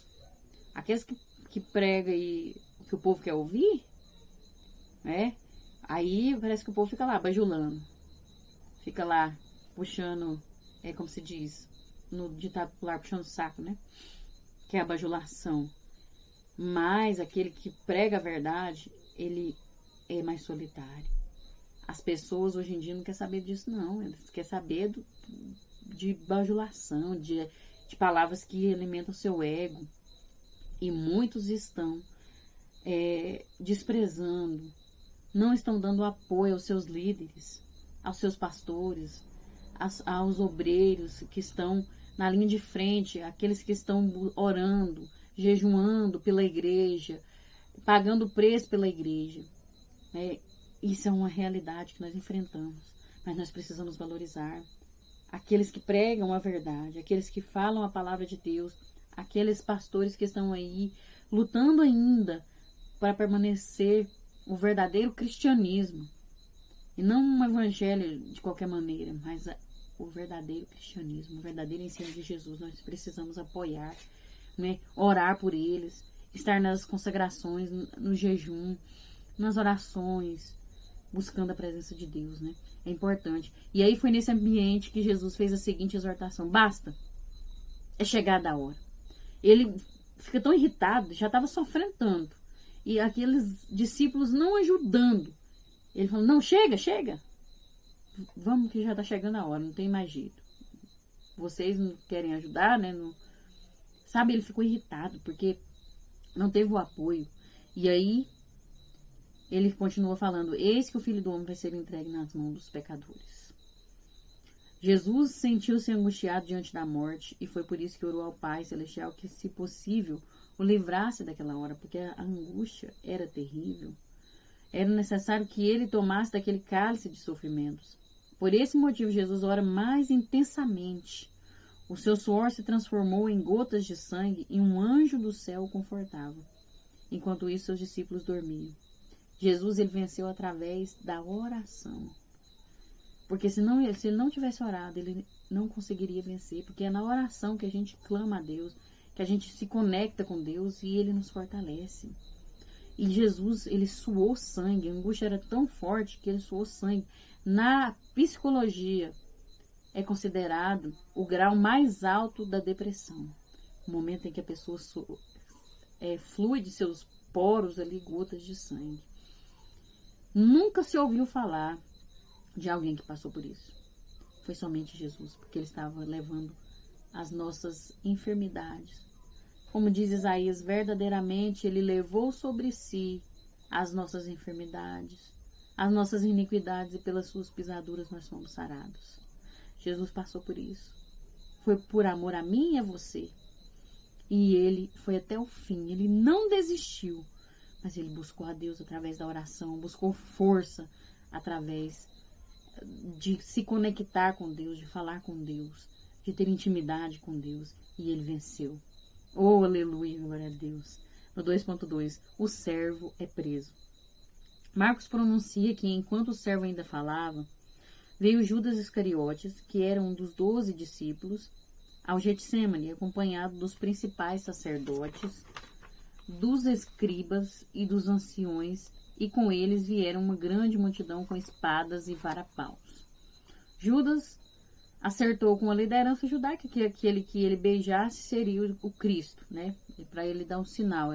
aqueles que pregam e que o povo quer ouvir, aí parece que o povo fica lá bajulando, fica lá puxando, como se diz no ditado popular, puxando o saco, que é a bajulação. Mas aquele que prega a verdade, ele é mais solitário. As pessoas hoje em dia não querem saber disso, não. Eles querem saber de bajulação, de palavras que alimentam o seu ego. E muitos estão desprezando, não estão dando apoio aos seus líderes, aos seus pastores, aos obreiros que estão na linha de frente, aqueles que estão orando, jejuando pela igreja, pagando preço pela igreja. Isso é uma realidade que nós enfrentamos, mas nós precisamos valorizar aqueles que pregam a verdade, aqueles que falam a palavra de Deus, aqueles pastores que estão aí lutando ainda para permanecer o verdadeiro cristianismo, e não um evangelho de qualquer maneira, mas o verdadeiro cristianismo, o verdadeiro ensino de Jesus. Nós precisamos apoiar, orar por eles, estar nas consagrações, no jejum, nas orações, buscando a presença de Deus, É importante. E aí foi nesse ambiente que Jesus fez a seguinte exortação: basta, é chegada a hora. Ele fica tão irritado, já estava sofrendo tanto, e aqueles discípulos não ajudando. Ele falou: não, chega, vamos que já está chegando a hora, não tem mais jeito. Vocês não querem ajudar, Não... Sabe, ele ficou irritado porque não teve o apoio. E aí ele continua falando: eis que o Filho do Homem vai ser entregue nas mãos dos pecadores. Jesus sentiu-se angustiado diante da morte, e foi por isso que orou ao Pai Celestial que, se possível, o livrasse daquela hora, porque a angústia era terrível. Era necessário que ele tomasse daquele cálice de sofrimentos. Por esse motivo, Jesus ora mais intensamente. O seu suor se transformou em gotas de sangue e um anjo do céu o confortava. Enquanto isso, seus discípulos dormiam. Jesus, ele venceu através da oração. Porque se ele não tivesse orado, ele não conseguiria vencer. Porque é na oração que a gente clama a Deus, que a gente se conecta com Deus e ele nos fortalece. E Jesus, ele suou sangue. A angústia era tão forte que ele suou sangue. Na psicologia, é considerado o grau mais alto da depressão. O momento em que a pessoa flui de seus poros ali gotas de sangue. Nunca se ouviu falar de alguém que passou por isso. Foi somente Jesus, porque ele estava levando as nossas enfermidades. Como diz Isaías, verdadeiramente ele levou sobre si as nossas enfermidades, as nossas iniquidades, e pelas suas pisaduras nós fomos sarados. Jesus passou por isso. Foi por amor a mim e a você. E ele foi até o fim. Ele não desistiu, mas ele buscou a Deus através da oração, buscou força através de se conectar com Deus, de falar com Deus, de ter intimidade com Deus. E ele venceu. Oh, aleluia, glória a Deus. No 2.2, o servo é preso. Marcos pronuncia que enquanto o servo ainda falava, veio Judas Iscariotes, que era um dos 12 discípulos, ao Getsêmani, acompanhado dos principais sacerdotes, dos escribas e dos anciões, e com eles vieram uma grande multidão com espadas e varapaus. Judas acertou com a liderança judaica que aquele que ele beijasse seria o Cristo, né? Para ele dar um sinal,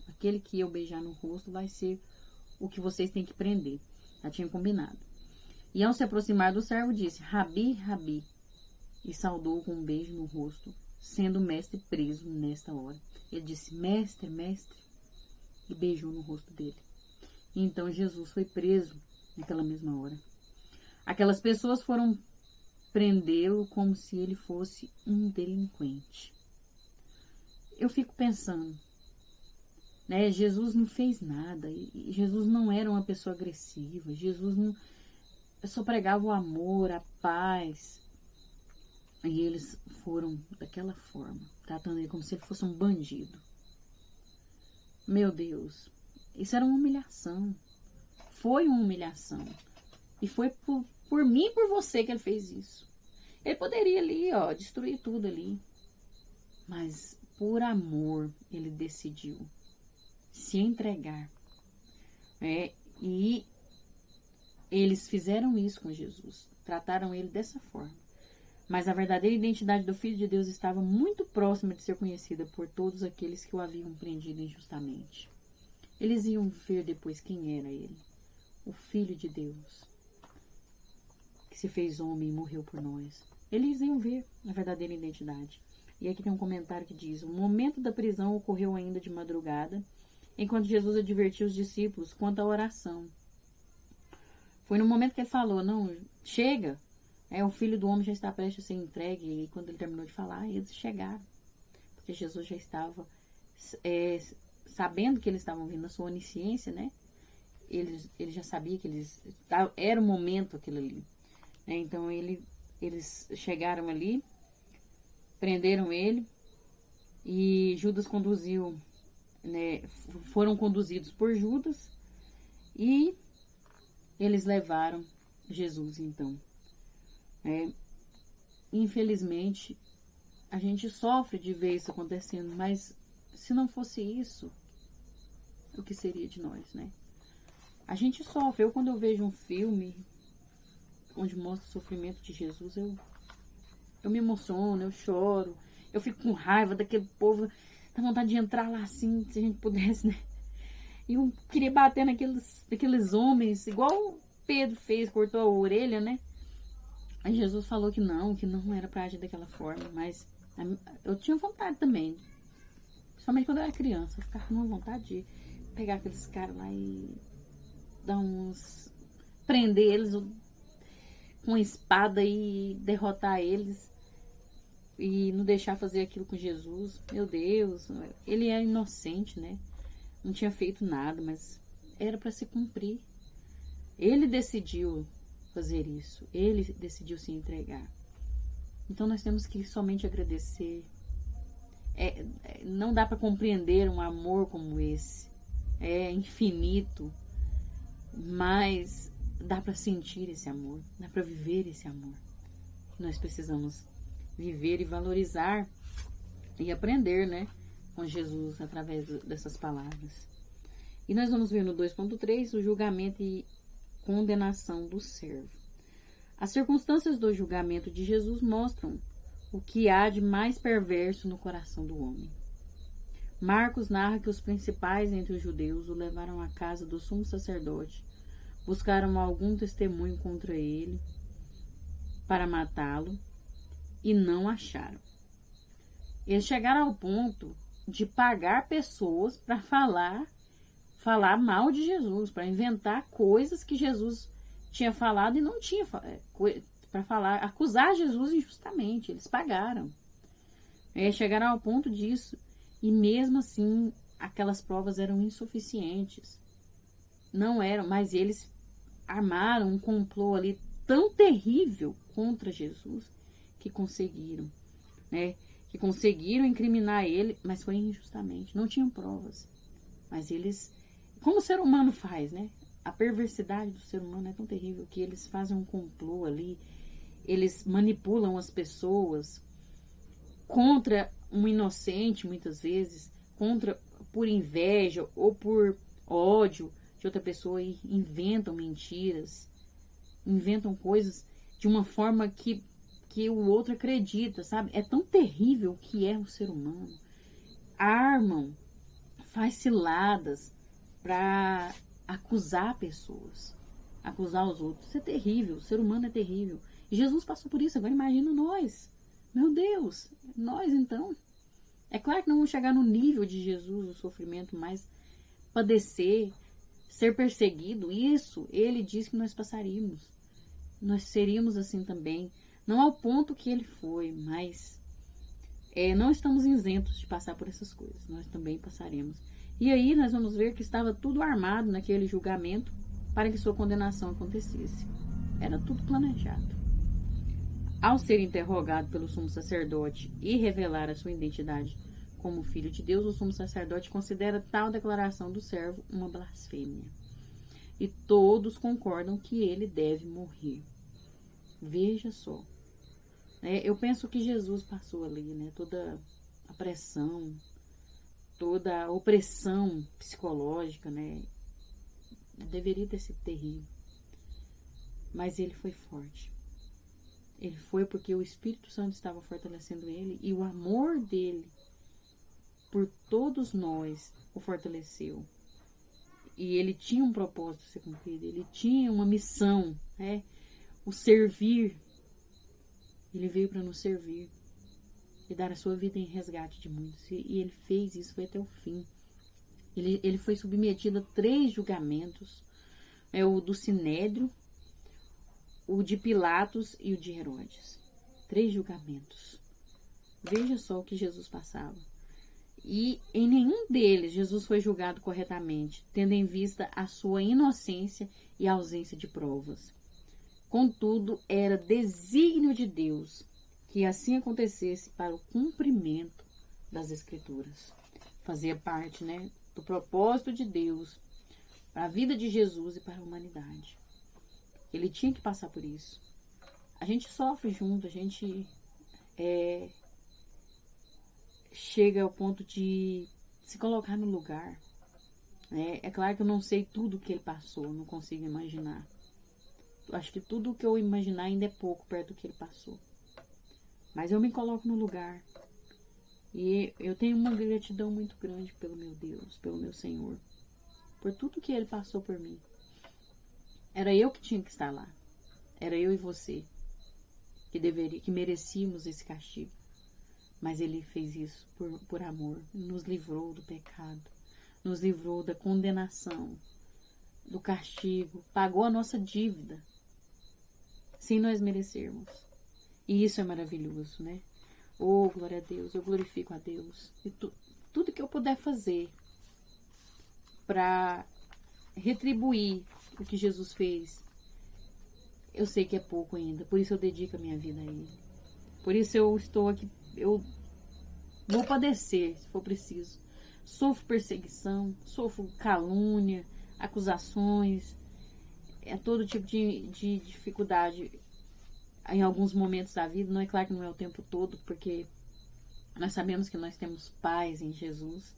aquele que eu beijar no rosto vai ser o que vocês têm que prender. Já tinha combinado. E ao se aproximar do servo, disse: Rabi, Rabi, e saudou com um beijo no rosto, sendo o mestre preso nesta hora. Ele disse: Mestre, mestre, e beijou no rosto dele. E então Jesus foi preso naquela mesma hora. Aquelas pessoas foram prendê-lo como se ele fosse um delinquente. Eu fico pensando, né? Jesus não fez nada, Jesus não era uma pessoa agressiva, Jesus não só pregava o amor, a paz. E eles foram daquela forma, tratando ele como se ele fosse um bandido. Meu Deus, isso era uma humilhação. Foi uma humilhação. E foi por mim e por você que ele fez isso. Ele poderia ali, destruir tudo ali. Mas por amor ele decidiu se entregar. E eles fizeram isso com Jesus. Trataram ele dessa forma. Mas a verdadeira identidade do Filho de Deus estava muito próxima de ser conhecida por todos aqueles que o haviam prendido injustamente. Eles iam ver depois quem era ele. O Filho de Deus, que se fez homem e morreu por nós. Eles iam ver a verdadeira identidade. E aqui tem um comentário que diz: o momento da prisão ocorreu ainda de madrugada, enquanto Jesus advertiu os discípulos quanto à oração. Foi no momento que ele falou: não, chega, o Filho do Homem já está prestes a ser entregue. E quando ele terminou de falar, eles chegaram. Porque Jesus já estava, sabendo que eles estavam vindo na sua onisciência, né? Ele já sabia que era o momento aquilo ali. Né? Então eles chegaram ali, prenderam ele, e Judas conduziu, né? Foram conduzidos por Judas, e eles levaram Jesus, então. Infelizmente, a gente sofre de ver isso acontecendo, mas se não fosse isso, o que seria de nós, né? A gente sofre. Quando eu vejo um filme onde mostra o sofrimento de Jesus, eu me emociono, eu choro, eu fico com raiva daquele povo, dá vontade de entrar lá assim, se a gente pudesse, né? E eu queria bater naqueles homens, igual Pedro fez, cortou a orelha, né? Aí Jesus falou que não era pra agir daquela forma, mas eu tinha vontade também, principalmente quando eu era criança, eu ficava com uma vontade de pegar aqueles caras lá e prender eles com espada e derrotar eles e não deixar fazer aquilo com Jesus. Meu Deus, ele é inocente, né? Não tinha feito nada, mas era para se cumprir. Ele decidiu fazer isso, ele decidiu se entregar. Então nós temos que somente agradecer. Não dá para compreender um amor como esse, é infinito, mas dá para sentir esse amor, dá para viver esse amor. Nós precisamos viver e valorizar e aprender, né, com Jesus através dessas palavras. E nós vamos ver no 2.3 o julgamento e condenação do servo. As circunstâncias do julgamento de Jesus mostram o que há de mais perverso no coração do homem. Marcos narra que os principais entre os judeus o levaram à casa do sumo sacerdote, buscaram algum testemunho contra ele para matá-lo e não acharam. Eles chegaram ao ponto de pagar pessoas para falar mal de Jesus, para inventar coisas que Jesus tinha falado e não tinha, para falar, acusar Jesus injustamente. Eles pagaram. Chegaram ao ponto disso, e mesmo assim aquelas provas eram insuficientes. Não eram, mas eles armaram um complô ali tão terrível contra Jesus que conseguiram, né? que conseguiram incriminar ele, mas foi injustamente, não tinham provas. Mas eles, como o ser humano faz, né? A perversidade do ser humano é tão terrível que eles fazem um complô ali, eles manipulam as pessoas contra um inocente, muitas vezes, contra por inveja ou por ódio de outra pessoa, e inventam mentiras, inventam coisas de uma forma que o outro acredita, sabe? É tão terrível o que é o ser humano. Armam, faz ciladas para acusar pessoas, acusar os outros. Isso é terrível, o ser humano é terrível. E Jesus passou por isso, agora imagina nós. Meu Deus, nós então. É claro que não vamos chegar no nível de Jesus, o sofrimento, mas padecer, ser perseguido, isso ele disse que nós passaríamos. Nós seríamos assim também. Não ao ponto que ele foi, mas não estamos isentos de passar por essas coisas. Nós também passaremos. E aí nós vamos ver que estava tudo armado naquele julgamento para que sua condenação acontecesse. Era tudo planejado. Ao ser interrogado pelo sumo sacerdote e revelar a sua identidade como filho de Deus, o sumo sacerdote considera tal declaração do servo uma blasfêmia. E todos concordam que ele deve morrer. Veja só. Eu penso que Jesus passou ali, né? Toda a pressão, toda a opressão psicológica, né? Deveria ter sido terrível. Mas ele foi forte. Ele foi porque o Espírito Santo estava fortalecendo ele e o amor dele por todos nós o fortaleceu. E ele tinha um propósito a ser cumprido, ele tinha uma missão, né? O servir. Ele veio para nos servir e dar a sua vida em resgate de muitos. E ele fez isso, foi até o fim. Ele foi submetido a 3 julgamentos. O do Sinédrio, o de Pilatos e o de Herodes. 3 julgamentos. Veja só o que Jesus passava. E em nenhum deles Jesus foi julgado corretamente, tendo em vista a sua inocência e a ausência de provas. Contudo, era desígnio de Deus que assim acontecesse para o cumprimento das Escrituras. Fazia parte, né, do propósito de Deus para a vida de Jesus e para a humanidade. Ele tinha que passar por isso. A gente sofre junto, a gente chega ao ponto de se colocar no lugar. É claro que eu não sei tudo que ele passou, não consigo imaginar. Acho que tudo que eu imaginar ainda é pouco perto do que ele passou. Mas eu me coloco no lugar. E eu tenho uma gratidão muito grande pelo meu Deus, pelo meu Senhor. Por tudo que ele passou por mim. Era eu que tinha que estar lá. Era eu e você que merecíamos esse castigo. Mas ele fez isso por amor. Nos livrou do pecado. Nos livrou da condenação, do castigo. Pagou a nossa dívida. Sem nós merecermos. E isso é maravilhoso, né? Oh, glória a Deus. Eu glorifico a Deus. E tudo que eu puder fazer para retribuir o que Jesus fez, eu sei que é pouco ainda. Por isso eu dedico a minha vida a Ele. Por isso eu estou aqui. Eu vou padecer, se for preciso. Sofro perseguição, sofro calúnia, acusações, todo tipo de dificuldade em alguns momentos da vida. Não é claro que não é o tempo todo, porque nós sabemos que nós temos paz em Jesus.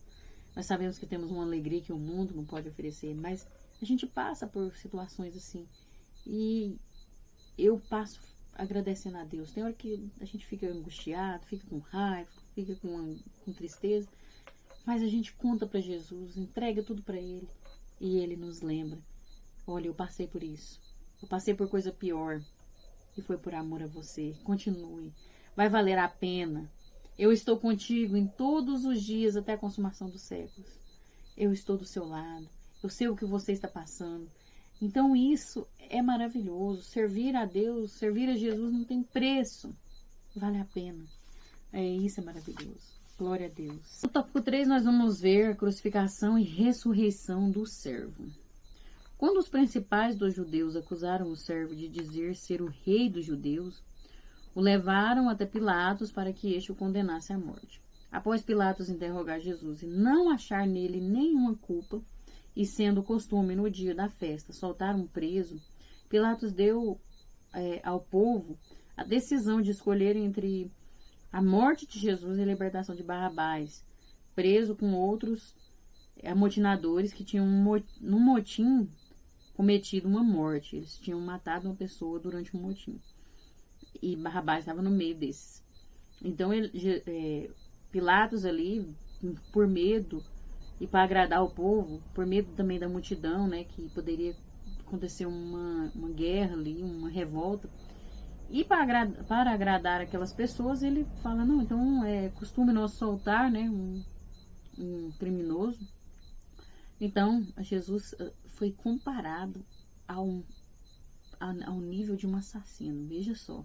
Nós sabemos que temos uma alegria que o mundo não pode oferecer, mas a gente passa por situações assim. E eu passo agradecendo a Deus. Tem hora que a gente fica angustiado, fica com raiva, fica com tristeza, mas a gente conta para Jesus, entrega tudo para Ele e Ele nos lembra: olha, eu passei por isso, eu passei por coisa pior e foi por amor a você. Continue, vai valer a pena. Eu estou contigo em todos os dias até a consumação dos séculos. Eu estou do seu lado, eu sei o que você está passando. Então isso é maravilhoso. Servir a Deus, servir a Jesus não tem preço. Vale a pena. Isso é maravilhoso. Glória a Deus. No tópico 3 nós vamos ver a crucificação e ressurreição do servo. Quando os principais dos judeus acusaram o servo de dizer ser o rei dos judeus, o levaram até Pilatos para que este o condenasse à morte. Após Pilatos interrogar Jesus e não achar nele nenhuma culpa, e sendo costume no dia da festa soltar um preso, Pilatos deu ao povo a decisão de escolher entre a morte de Jesus e a libertação de Barrabás, preso com outros amotinadores que tinham num motim cometido uma morte. Eles tinham matado uma pessoa durante um motim. E Barrabás estava no meio desses. Então, Pilatos ali, por medo e para agradar o povo, por medo também da multidão, né, que poderia acontecer uma guerra ali, uma revolta, e para agradar aquelas pessoas, ele fala, não, então é costume nosso soltar, né, um criminoso. Então, Jesus foi comparado ao nível de um assassino, veja só.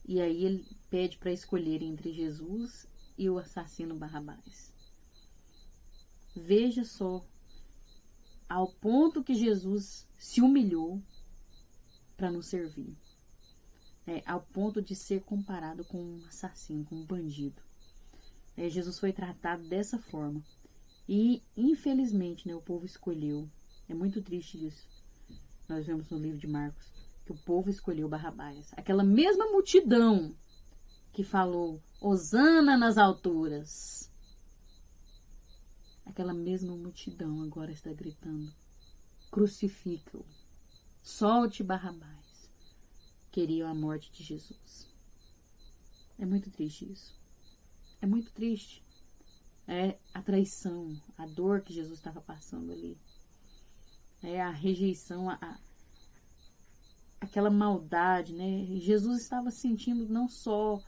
E aí ele pede para escolher entre Jesus e o assassino Barrabás. Veja só, ao ponto que Jesus se humilhou para nos servir. Ao ponto de ser comparado com um assassino, com um bandido. Jesus foi tratado dessa forma. E, infelizmente, o povo escolheu. É muito triste isso. Nós vemos no livro de Marcos que o povo escolheu Barrabás. Aquela mesma multidão que falou, Hosana nas alturas. Aquela mesma multidão agora está gritando, crucifica-o, solte Barrabás. Queriam a morte de Jesus. É muito triste isso. É muito triste. É a traição, a dor que Jesus estava passando ali. É a rejeição, aquela maldade, né? Jesus estava sentindo não só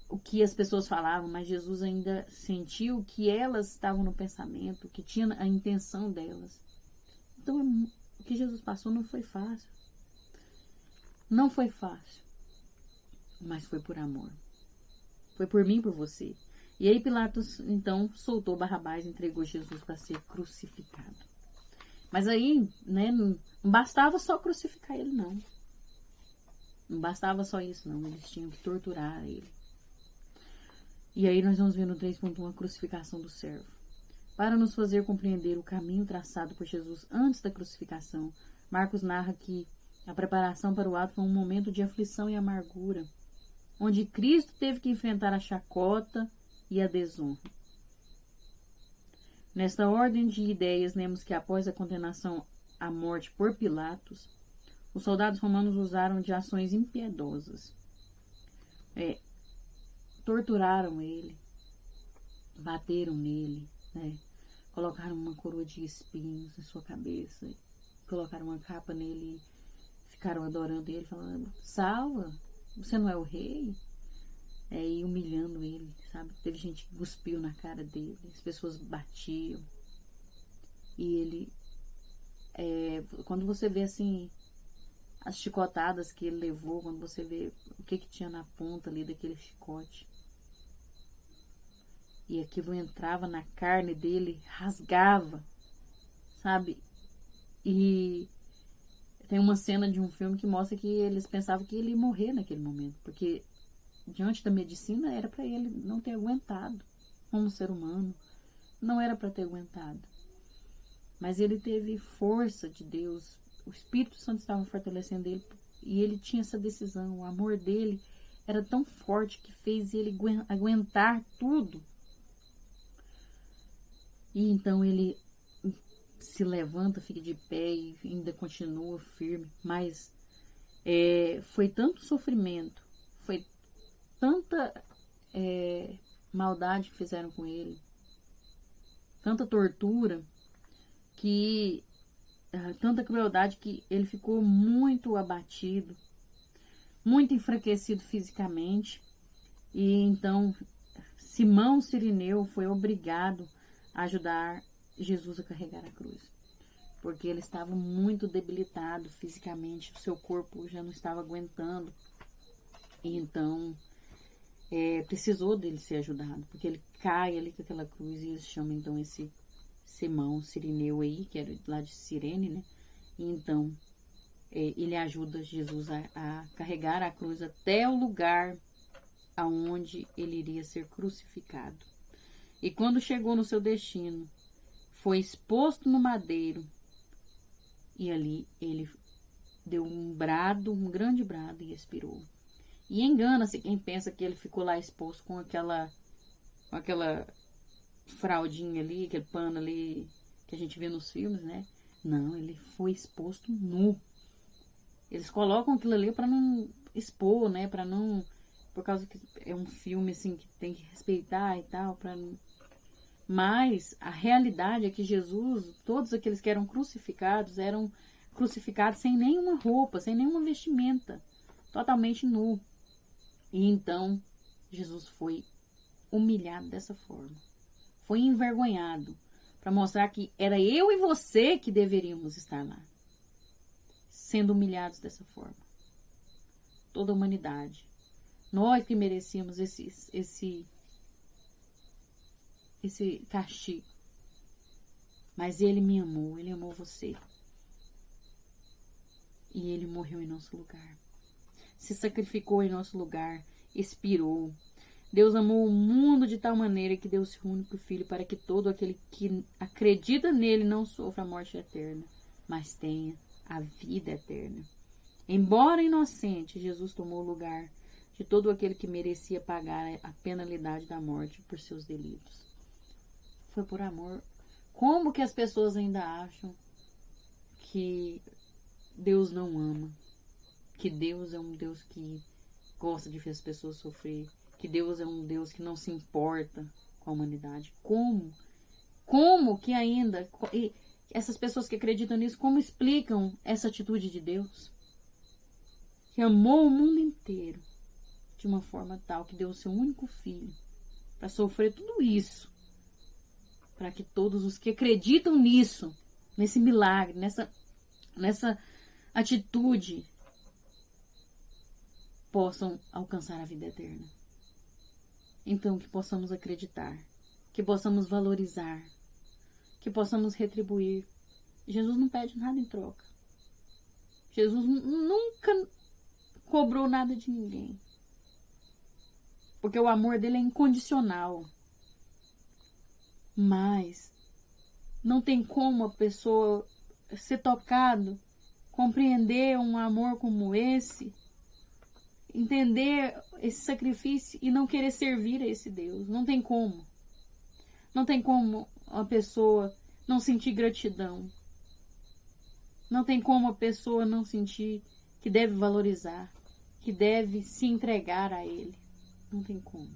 o que as pessoas falavam, mas Jesus ainda sentiu que elas estavam no pensamento, que tinha a intenção delas. Então, o que Jesus passou não foi fácil. Não foi fácil, mas foi por amor. Foi por mim e por você. E aí Pilatos, então, soltou Barrabás e entregou Jesus para ser crucificado. Mas aí, né, não bastava só crucificar ele, não. Não bastava só isso, não. Eles tinham que torturar ele. E aí nós vamos ver no 3.1 a crucificação do servo. Para nos fazer compreender o caminho traçado por Jesus antes da crucificação, Marcos narra que a preparação para o ato foi um momento de aflição e amargura, onde Cristo teve que enfrentar a chacota e a desonra. Nesta ordem de ideias, lemos que após a condenação à morte por Pilatos, os soldados romanos usaram de ações impiedosas. Torturaram ele, bateram nele, né? Colocaram uma coroa de espinhos em sua cabeça, colocaram uma capa nele, ficaram adorando ele, falando, salva, você não é o rei? E humilhando ele, sabe? Teve gente que cuspiu na cara dele, as pessoas batiam. E ele, quando você vê assim, as chicotadas que ele levou, quando você vê o que tinha na ponta ali daquele chicote, e aquilo entrava na carne dele, rasgava, sabe? E tem uma cena de um filme que mostra que eles pensavam que ele ia morrer naquele momento, porque diante da medicina era para ele não ter aguentado como ser humano, não era para ter aguentado, mas ele teve força de Deus, o Espírito Santo estava fortalecendo ele e ele tinha essa decisão, o amor dele era tão forte que fez ele aguentar tudo. E então ele se levanta, fica de pé e ainda continua firme, mas foi tanto sofrimento, foi tanta maldade que fizeram com ele, tanta tortura, tanta crueldade que ele ficou muito abatido, muito enfraquecido fisicamente. E então Simão Cirineu foi obrigado a ajudar Jesus a carregar a cruz, porque ele estava muito debilitado fisicamente, o seu corpo já não estava aguentando. E então precisou dele ser ajudado, porque ele cai ali com aquela cruz e eles chamam então esse Simão Cirineu aí, que era lá de Cirene, né? E então ele ajuda Jesus a carregar a cruz até o lugar aonde ele iria ser crucificado. E quando chegou no seu destino, foi exposto no madeiro, e ali ele deu um brado, um grande brado, e expirou. E engana-se quem pensa que ele ficou lá exposto com aquela fraldinha ali, aquele pano ali que a gente vê nos filmes, né? Não, ele foi exposto nu. Eles colocam aquilo ali para não expor, né? Para não, por causa que é um filme assim que tem que respeitar e tal, para não. Mas a realidade é que Jesus, todos aqueles que eram crucificados sem nenhuma roupa, sem nenhuma vestimenta, totalmente nu. E então Jesus foi humilhado dessa forma. Foi envergonhado para mostrar que era eu e você que deveríamos estar lá, sendo humilhados dessa forma. Toda a humanidade. Nós que merecíamos esse castigo. Mas ele me amou, ele amou você. E ele morreu em nosso lugar. Se sacrificou em nosso lugar, expirou. Deus amou o mundo de tal maneira que deu seu único filho para que todo aquele que acredita nele não sofra a morte eterna, mas tenha a vida eterna. Embora inocente, Jesus tomou o lugar de todo aquele que merecia pagar a penalidade da morte por seus delitos. Foi por amor. Como que as pessoas ainda acham que Deus não ama? Que Deus é um Deus que gosta de ver as pessoas sofrer? Que Deus é um Deus que não se importa com a humanidade? Como? Como que ainda... E essas pessoas que acreditam nisso, como explicam essa atitude de Deus? Que amou o mundo inteiro de uma forma tal que deu o seu único filho para sofrer tudo isso, para que todos os que acreditam nisso, nesse milagre, nessa atitude, possam alcançar a vida eterna. Então, que possamos acreditar, que possamos valorizar, que possamos retribuir. Jesus não pede nada em troca. Jesus nunca cobrou nada de ninguém. Porque o amor dele é incondicional. Mas não tem como a pessoa ser tocado, compreender um amor como esse, entender esse sacrifício e não querer servir a esse Deus. Não tem como. Não tem como a pessoa não sentir gratidão. Não tem como a pessoa não sentir que deve valorizar, que deve se entregar a Ele. Não tem como.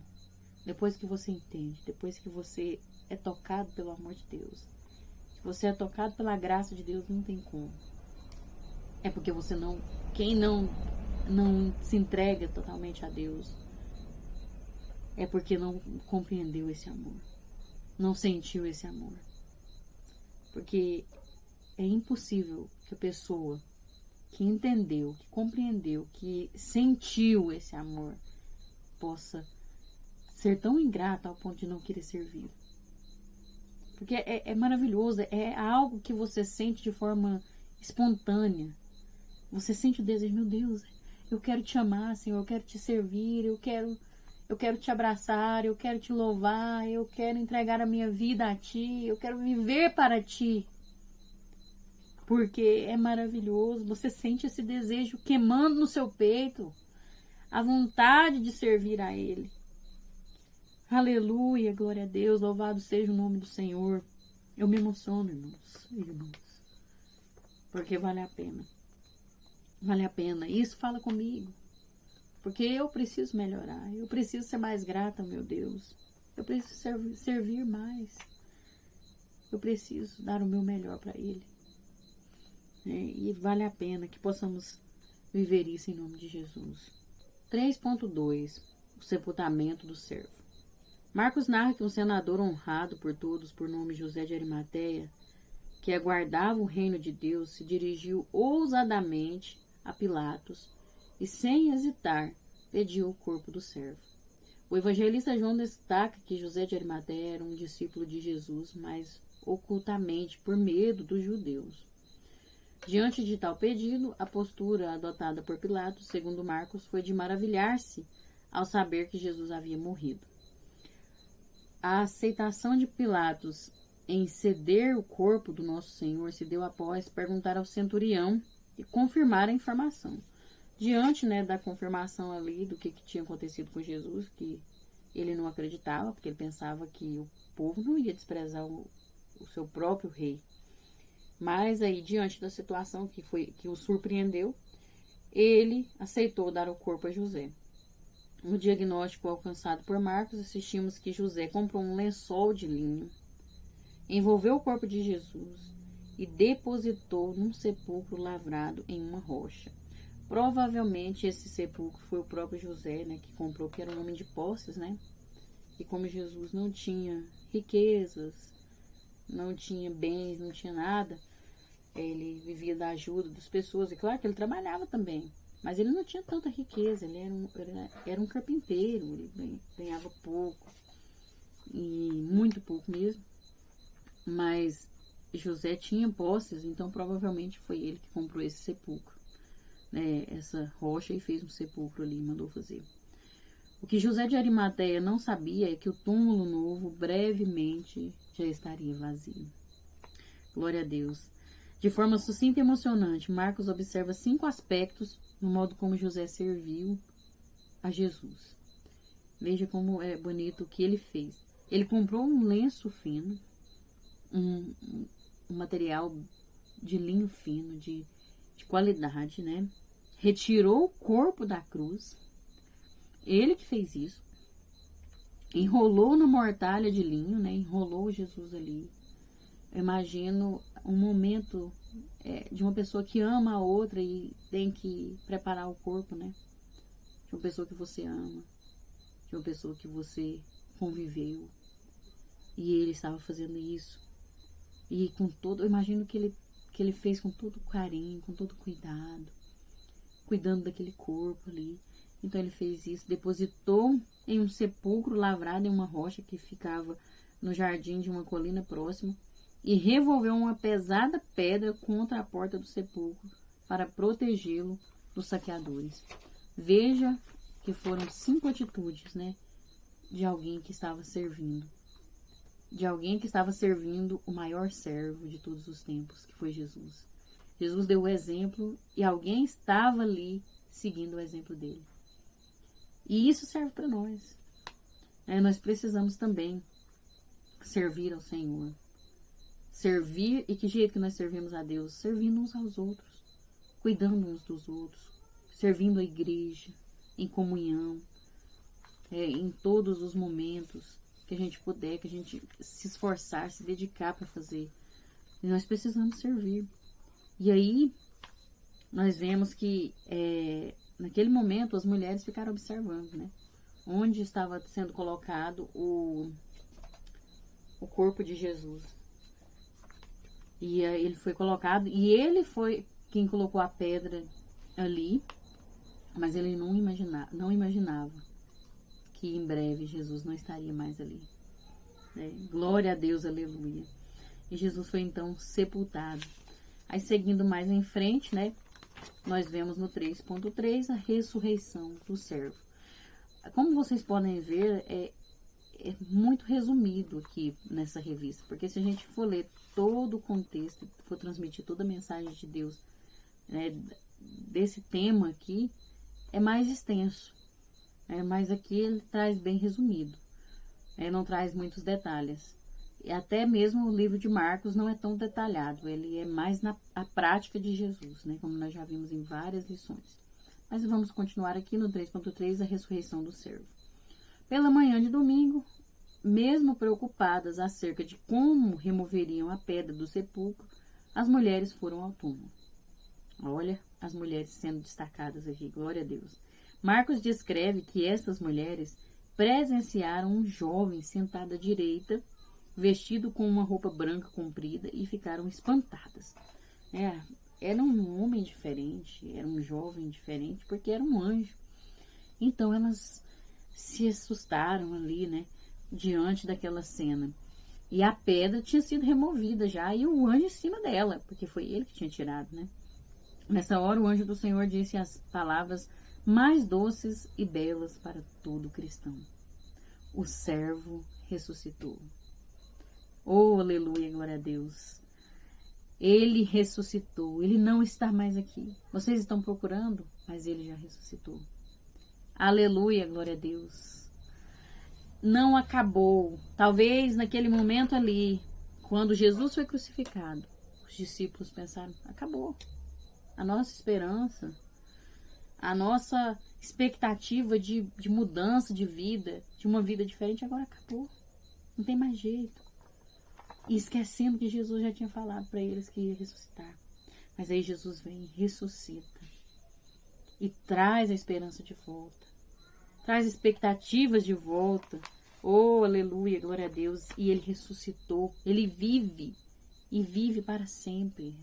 Depois que você entende, depois que você é tocado pelo amor de Deus, que você é tocado pela graça de Deus, não tem como. É porque você não... Quem não se entrega totalmente a Deus é porque não compreendeu esse amor. Não sentiu esse amor. Porque é impossível que a pessoa que entendeu, que compreendeu, que sentiu esse amor possa ser tão ingrata ao ponto de não querer servir. Porque é maravilhoso, é algo que você sente de forma espontânea. Você sente o desejo, meu Deus, eu quero te amar, Senhor, eu quero te servir, eu quero te abraçar, eu quero te louvar, eu quero entregar a minha vida a Ti, eu quero viver para Ti. Porque é maravilhoso, você sente esse desejo queimando no seu peito, a vontade de servir a Ele. Aleluia, glória a Deus, louvado seja o nome do Senhor. Eu me emociono, irmãos, porque vale a pena. Vale a pena. Isso fala comigo. Porque eu preciso melhorar. Eu preciso ser mais grata, meu Deus. Eu preciso servir mais. Eu preciso dar o meu melhor para Ele. E vale a pena que possamos viver isso em nome de Jesus. 3.2. O sepultamento do servo. Marcos narra que um senador honrado por todos, por nome José de Arimateia, que aguardava o reino de Deus, se dirigiu ousadamente a Pilatos e, sem hesitar, pediu o corpo do servo. O evangelista João destaca que José de Arimateia era um discípulo de Jesus, mas ocultamente, por medo dos judeus. Diante de tal pedido, a postura adotada por Pilatos, segundo Marcos, foi de maravilhar-se ao saber que Jesus havia morrido. A aceitação de Pilatos em ceder o corpo do nosso Senhor se deu após perguntar ao centurião e confirmar a informação. Diante, da confirmação ali do que tinha acontecido com Jesus, que ele não acreditava, porque ele pensava que o povo não ia desprezar o seu próprio rei. Mas aí, diante da situação que o surpreendeu, ele aceitou dar o corpo a José. No diagnóstico alcançado por Marcos, assistimos que José comprou um lençol de linho, envolveu o corpo de Jesus e depositou num sepulcro lavrado em uma rocha. Provavelmente esse sepulcro foi o próprio José, que comprou, que era um homem de posses, E como Jesus não tinha riquezas, não tinha bens, não tinha nada, ele vivia da ajuda das pessoas. E claro que ele trabalhava também, mas ele não tinha tanta riqueza, ele era um carpinteiro, ele ganhava pouco, e muito pouco mesmo. Mas José tinha posses, então provavelmente foi ele que comprou esse sepulcro, essa rocha, e fez um sepulcro ali, mandou fazer. O que José de Arimateia não sabia é que o túmulo novo brevemente já estaria vazio. Glória a Deus. De forma sucinta e emocionante, Marcos observa 5 aspectos no modo como José serviu a Jesus. Veja como é bonito o que ele fez. Ele comprou um lenço fino, um material de linho fino, de qualidade, Retirou o corpo da cruz. Ele que fez isso. Enrolou na mortalha de linho, Enrolou Jesus ali. Eu imagino um momento de uma pessoa que ama a outra e tem que preparar o corpo, De uma pessoa que você ama, de uma pessoa que você conviveu. E ele estava fazendo isso. E com todo, eu imagino que ele fez com todo carinho, com todo cuidado, cuidando daquele corpo ali. Então ele fez isso, depositou em um sepulcro lavrado em uma rocha que ficava no jardim de uma colina próxima e revolveu uma pesada pedra contra a porta do sepulcro para protegê-lo dos saqueadores. Veja que foram 5 atitudes, de alguém que estava servindo. De alguém que estava servindo o maior servo de todos os tempos, que foi Jesus. Jesus deu o exemplo e alguém estava ali seguindo o exemplo dele. E isso serve para nós. Nós precisamos também servir ao Senhor. Servir, e que jeito que nós servimos a Deus? Servindo uns aos outros, cuidando uns dos outros, servindo a igreja, em comunhão, em todos os momentos que a gente puder, que a gente se esforçar, se dedicar para fazer. E nós precisamos servir. E aí, nós vemos que naquele momento as mulheres ficaram observando, onde estava sendo colocado o corpo de Jesus. E ele foi colocado, e ele foi quem colocou a pedra ali, mas ele não imaginava que em breve Jesus não estaria mais ali. Glória a Deus, aleluia. E Jesus foi então sepultado. Aí seguindo mais em frente, nós vemos no 3.3 a ressurreição do servo. Como vocês podem ver, é muito resumido aqui nessa revista, porque se a gente for ler todo o contexto, for transmitir toda a mensagem de Deus, desse tema aqui, é mais extenso. Mas aqui ele traz bem resumido. Não traz muitos detalhes. E até mesmo o livro de Marcos não é tão detalhado. Ele é mais na prática de Jesus, como nós já vimos em várias lições. Mas vamos continuar aqui no 3.3, a ressurreição do servo. Pela manhã de domingo, mesmo preocupadas acerca de como removeriam a pedra do sepulcro, as mulheres foram ao túmulo. Olha, as mulheres sendo destacadas aqui, glória a Deus. Marcos descreve que essas mulheres presenciaram um jovem sentado à direita, vestido com uma roupa branca comprida, e ficaram espantadas. Era um homem diferente, era um jovem diferente, porque era um anjo. Então elas se assustaram ali, diante daquela cena. E a pedra tinha sido removida já, e o anjo em cima dela, porque foi ele que tinha tirado, né? Nessa hora, o anjo do Senhor disse as palavras mais doces e belas para todo cristão. O servo ressuscitou. Oh, aleluia, glória a Deus. Ele ressuscitou, ele não está mais aqui. Vocês estão procurando, mas ele já ressuscitou. Aleluia, glória a Deus. Não acabou. Talvez naquele momento ali, quando Jesus foi crucificado, os discípulos pensaram, acabou. A nossa esperança, a nossa expectativa de mudança de vida, de uma vida diferente, agora acabou. Não tem mais jeito. E esquecendo que Jesus já tinha falado para eles que ia ressuscitar. Mas aí Jesus vem, ressuscita e traz a esperança de volta. Traz expectativas de volta. Oh, aleluia, glória a Deus. E ele ressuscitou. Ele vive e vive para sempre.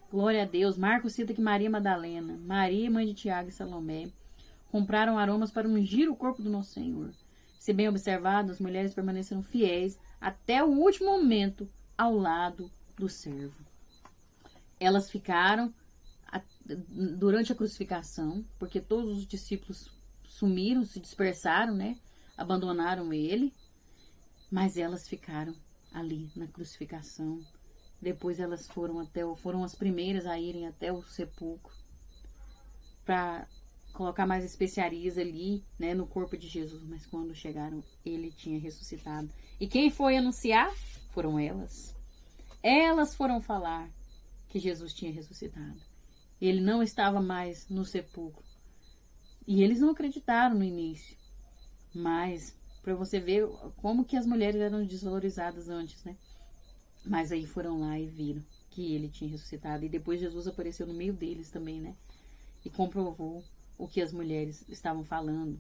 Glória a Deus. Marcos cita que Maria Madalena, Maria, mãe de Tiago e Salomé, compraram aromas para ungir o corpo do nosso Senhor. Se bem observado, as mulheres permaneceram fiéis até o último momento ao lado do servo. Elas ficaram durante a crucificação, porque todos os discípulos sumiram, se dispersaram, né? Abandonaram ele, mas elas ficaram ali na crucificação. Depois elas foram as primeiras a irem até o sepulcro para colocar mais especiarias ali, né, no corpo de Jesus. Mas quando chegaram, ele tinha ressuscitado. E quem foi anunciar? Foram elas. Elas foram falar que Jesus tinha ressuscitado. Ele não estava mais no sepulcro. E eles não acreditaram no início. Mas, para você ver como que as mulheres eram desvalorizadas antes, né? Mas aí foram lá e viram que ele tinha ressuscitado. E depois Jesus apareceu no meio deles também, né? E comprovou o que as mulheres estavam falando.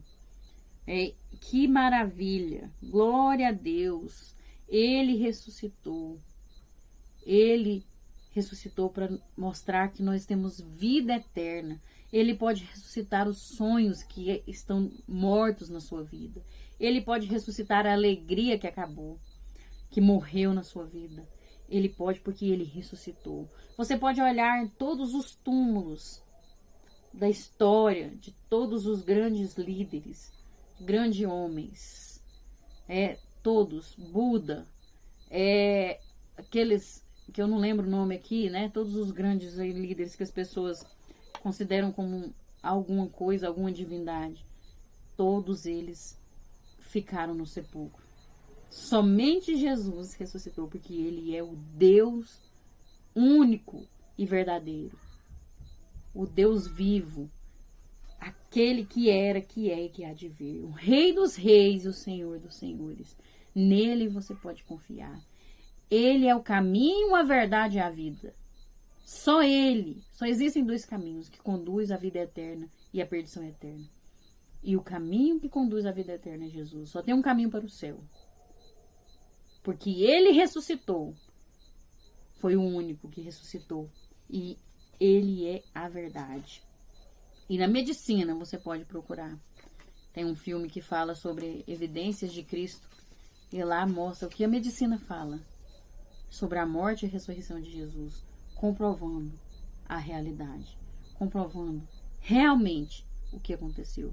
Que maravilha! Glória a Deus! Ele ressuscitou. Ele ressuscitou para mostrar que nós temos vida eterna. Ele pode ressuscitar os sonhos que estão mortos na sua vida. Ele pode ressuscitar a alegria que acabou, que morreu na sua vida. Ele pode porque ele ressuscitou. Você pode olhar todos os túmulos da história de todos os grandes líderes, grandes homens, todos, Buda, aqueles que eu não lembro o nome aqui, né? Todos os grandes líderes que as pessoas consideram como alguma coisa, alguma divindade, todos eles ficaram no sepulcro. Somente Jesus ressuscitou, porque ele é o Deus único e verdadeiro, o Deus vivo, aquele que era, que é e que há de vir, o Rei dos reis e o Senhor dos senhores. Nele você pode confiar. Ele é o caminho, a verdade e a vida. Só ele. Só existem dois caminhos que conduz à vida eterna e à perdição eterna. E o caminho que conduz à vida eterna é Jesus. Só tem um caminho para o céu. Porque ele ressuscitou. Foi o único que ressuscitou. E ele é a verdade. E na medicina você pode procurar. Tem um filme que fala sobre evidências de Cristo. E lá mostra o que a medicina fala sobre a morte e a ressurreição de Jesus, comprovando a realidade, comprovando realmente o que aconteceu,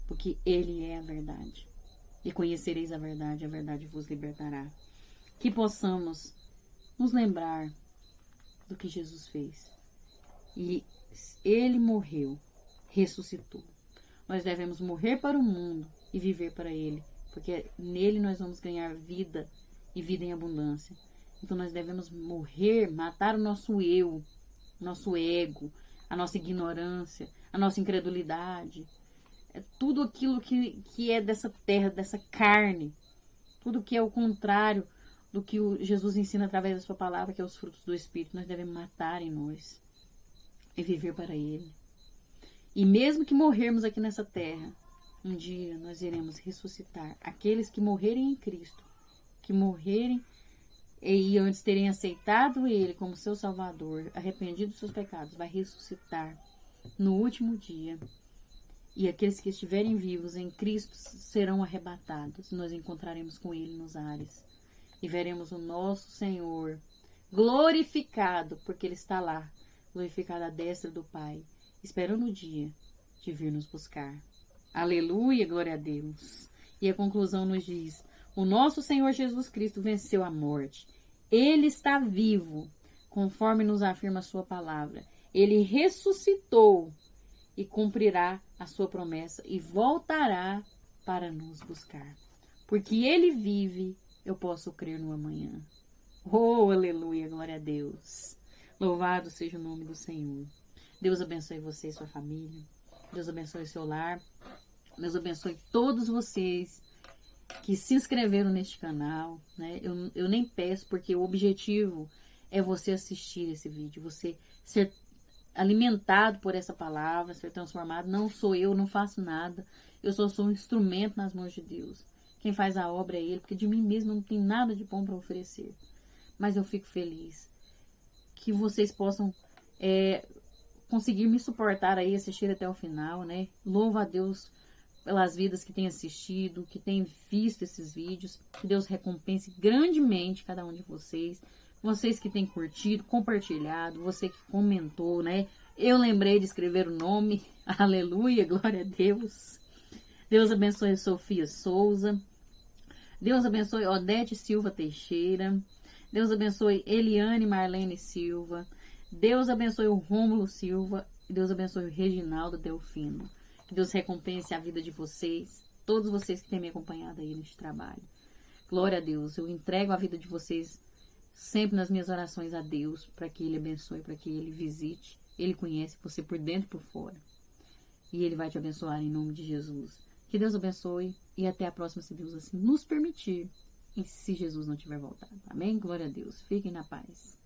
porque ele é a verdade. E conhecereis a verdade vos libertará. Que possamos nos lembrar do que Jesus fez. E ele morreu, ressuscitou. Nós devemos morrer para o mundo e viver para ele, porque nele nós vamos ganhar vida e vida em abundância. Então nós devemos morrer, matar o nosso eu, nosso ego, a nossa ignorância, a nossa incredulidade. É tudo aquilo que é dessa terra, dessa carne. Tudo que é o contrário do que Jesus ensina através da sua palavra, que é os frutos do Espírito. Nós devemos matar em nós e viver para Ele. E mesmo que morrermos aqui nessa terra, um dia nós iremos ressuscitar. Aqueles que morrerem em Cristo, que morrerem e antes terem aceitado Ele como seu Salvador, arrependido dos seus pecados, vai ressuscitar no último dia. E aqueles que estiverem vivos em Cristo serão arrebatados. Nós encontraremos com Ele nos ares. e veremos o nosso Senhor glorificado, porque Ele está lá, glorificado à destra do Pai, esperando o dia de vir nos buscar. Aleluia, glória a Deus. E a conclusão nos diz: o nosso Senhor Jesus Cristo venceu a morte. Ele está vivo, conforme nos afirma a sua palavra. Ele ressuscitou e cumprirá a sua promessa e voltará para nos buscar. Porque Ele vive, eu posso crer no amanhã. Oh, aleluia, glória a Deus. Louvado seja o nome do Senhor. Deus abençoe você e sua família. Deus abençoe seu lar. Deus abençoe todos vocês que se inscreveram neste canal, né? Eu nem peço, porque o objetivo é você assistir esse vídeo, você ser alimentado por essa palavra, ser transformado. Não sou eu, não faço nada. Eu só sou um instrumento nas mãos de Deus. Quem faz a obra é Ele, porque de mim mesmo não tem nada de bom para oferecer. Mas eu fico feliz que vocês possam conseguir me suportar aí, assistir até o final, né? Louvo a Deus pelas vidas que têm assistido, que têm visto esses vídeos. Que Deus recompense grandemente cada um de vocês. Vocês que têm curtido, compartilhado, você que comentou, né? Eu lembrei de escrever o nome. Aleluia, glória a Deus. Deus abençoe Sofia Souza. Deus abençoe Odete Silva Teixeira. Deus abençoe Eliane Marlene Silva. Deus abençoe o Rômulo Silva. E Deus abençoe o Reginaldo Delfino. Que Deus recompense a vida de vocês, todos vocês que têm me acompanhado aí neste trabalho. Glória a Deus. Eu entrego a vida de vocês sempre nas minhas orações a Deus, para que Ele abençoe, para que Ele visite. Ele conhece você por dentro e por fora. E Ele vai te abençoar em nome de Jesus. Que Deus abençoe e até a próxima, se Deus assim nos permitir. E se Jesus não tiver voltado. Amém? Glória a Deus. Fiquem na paz.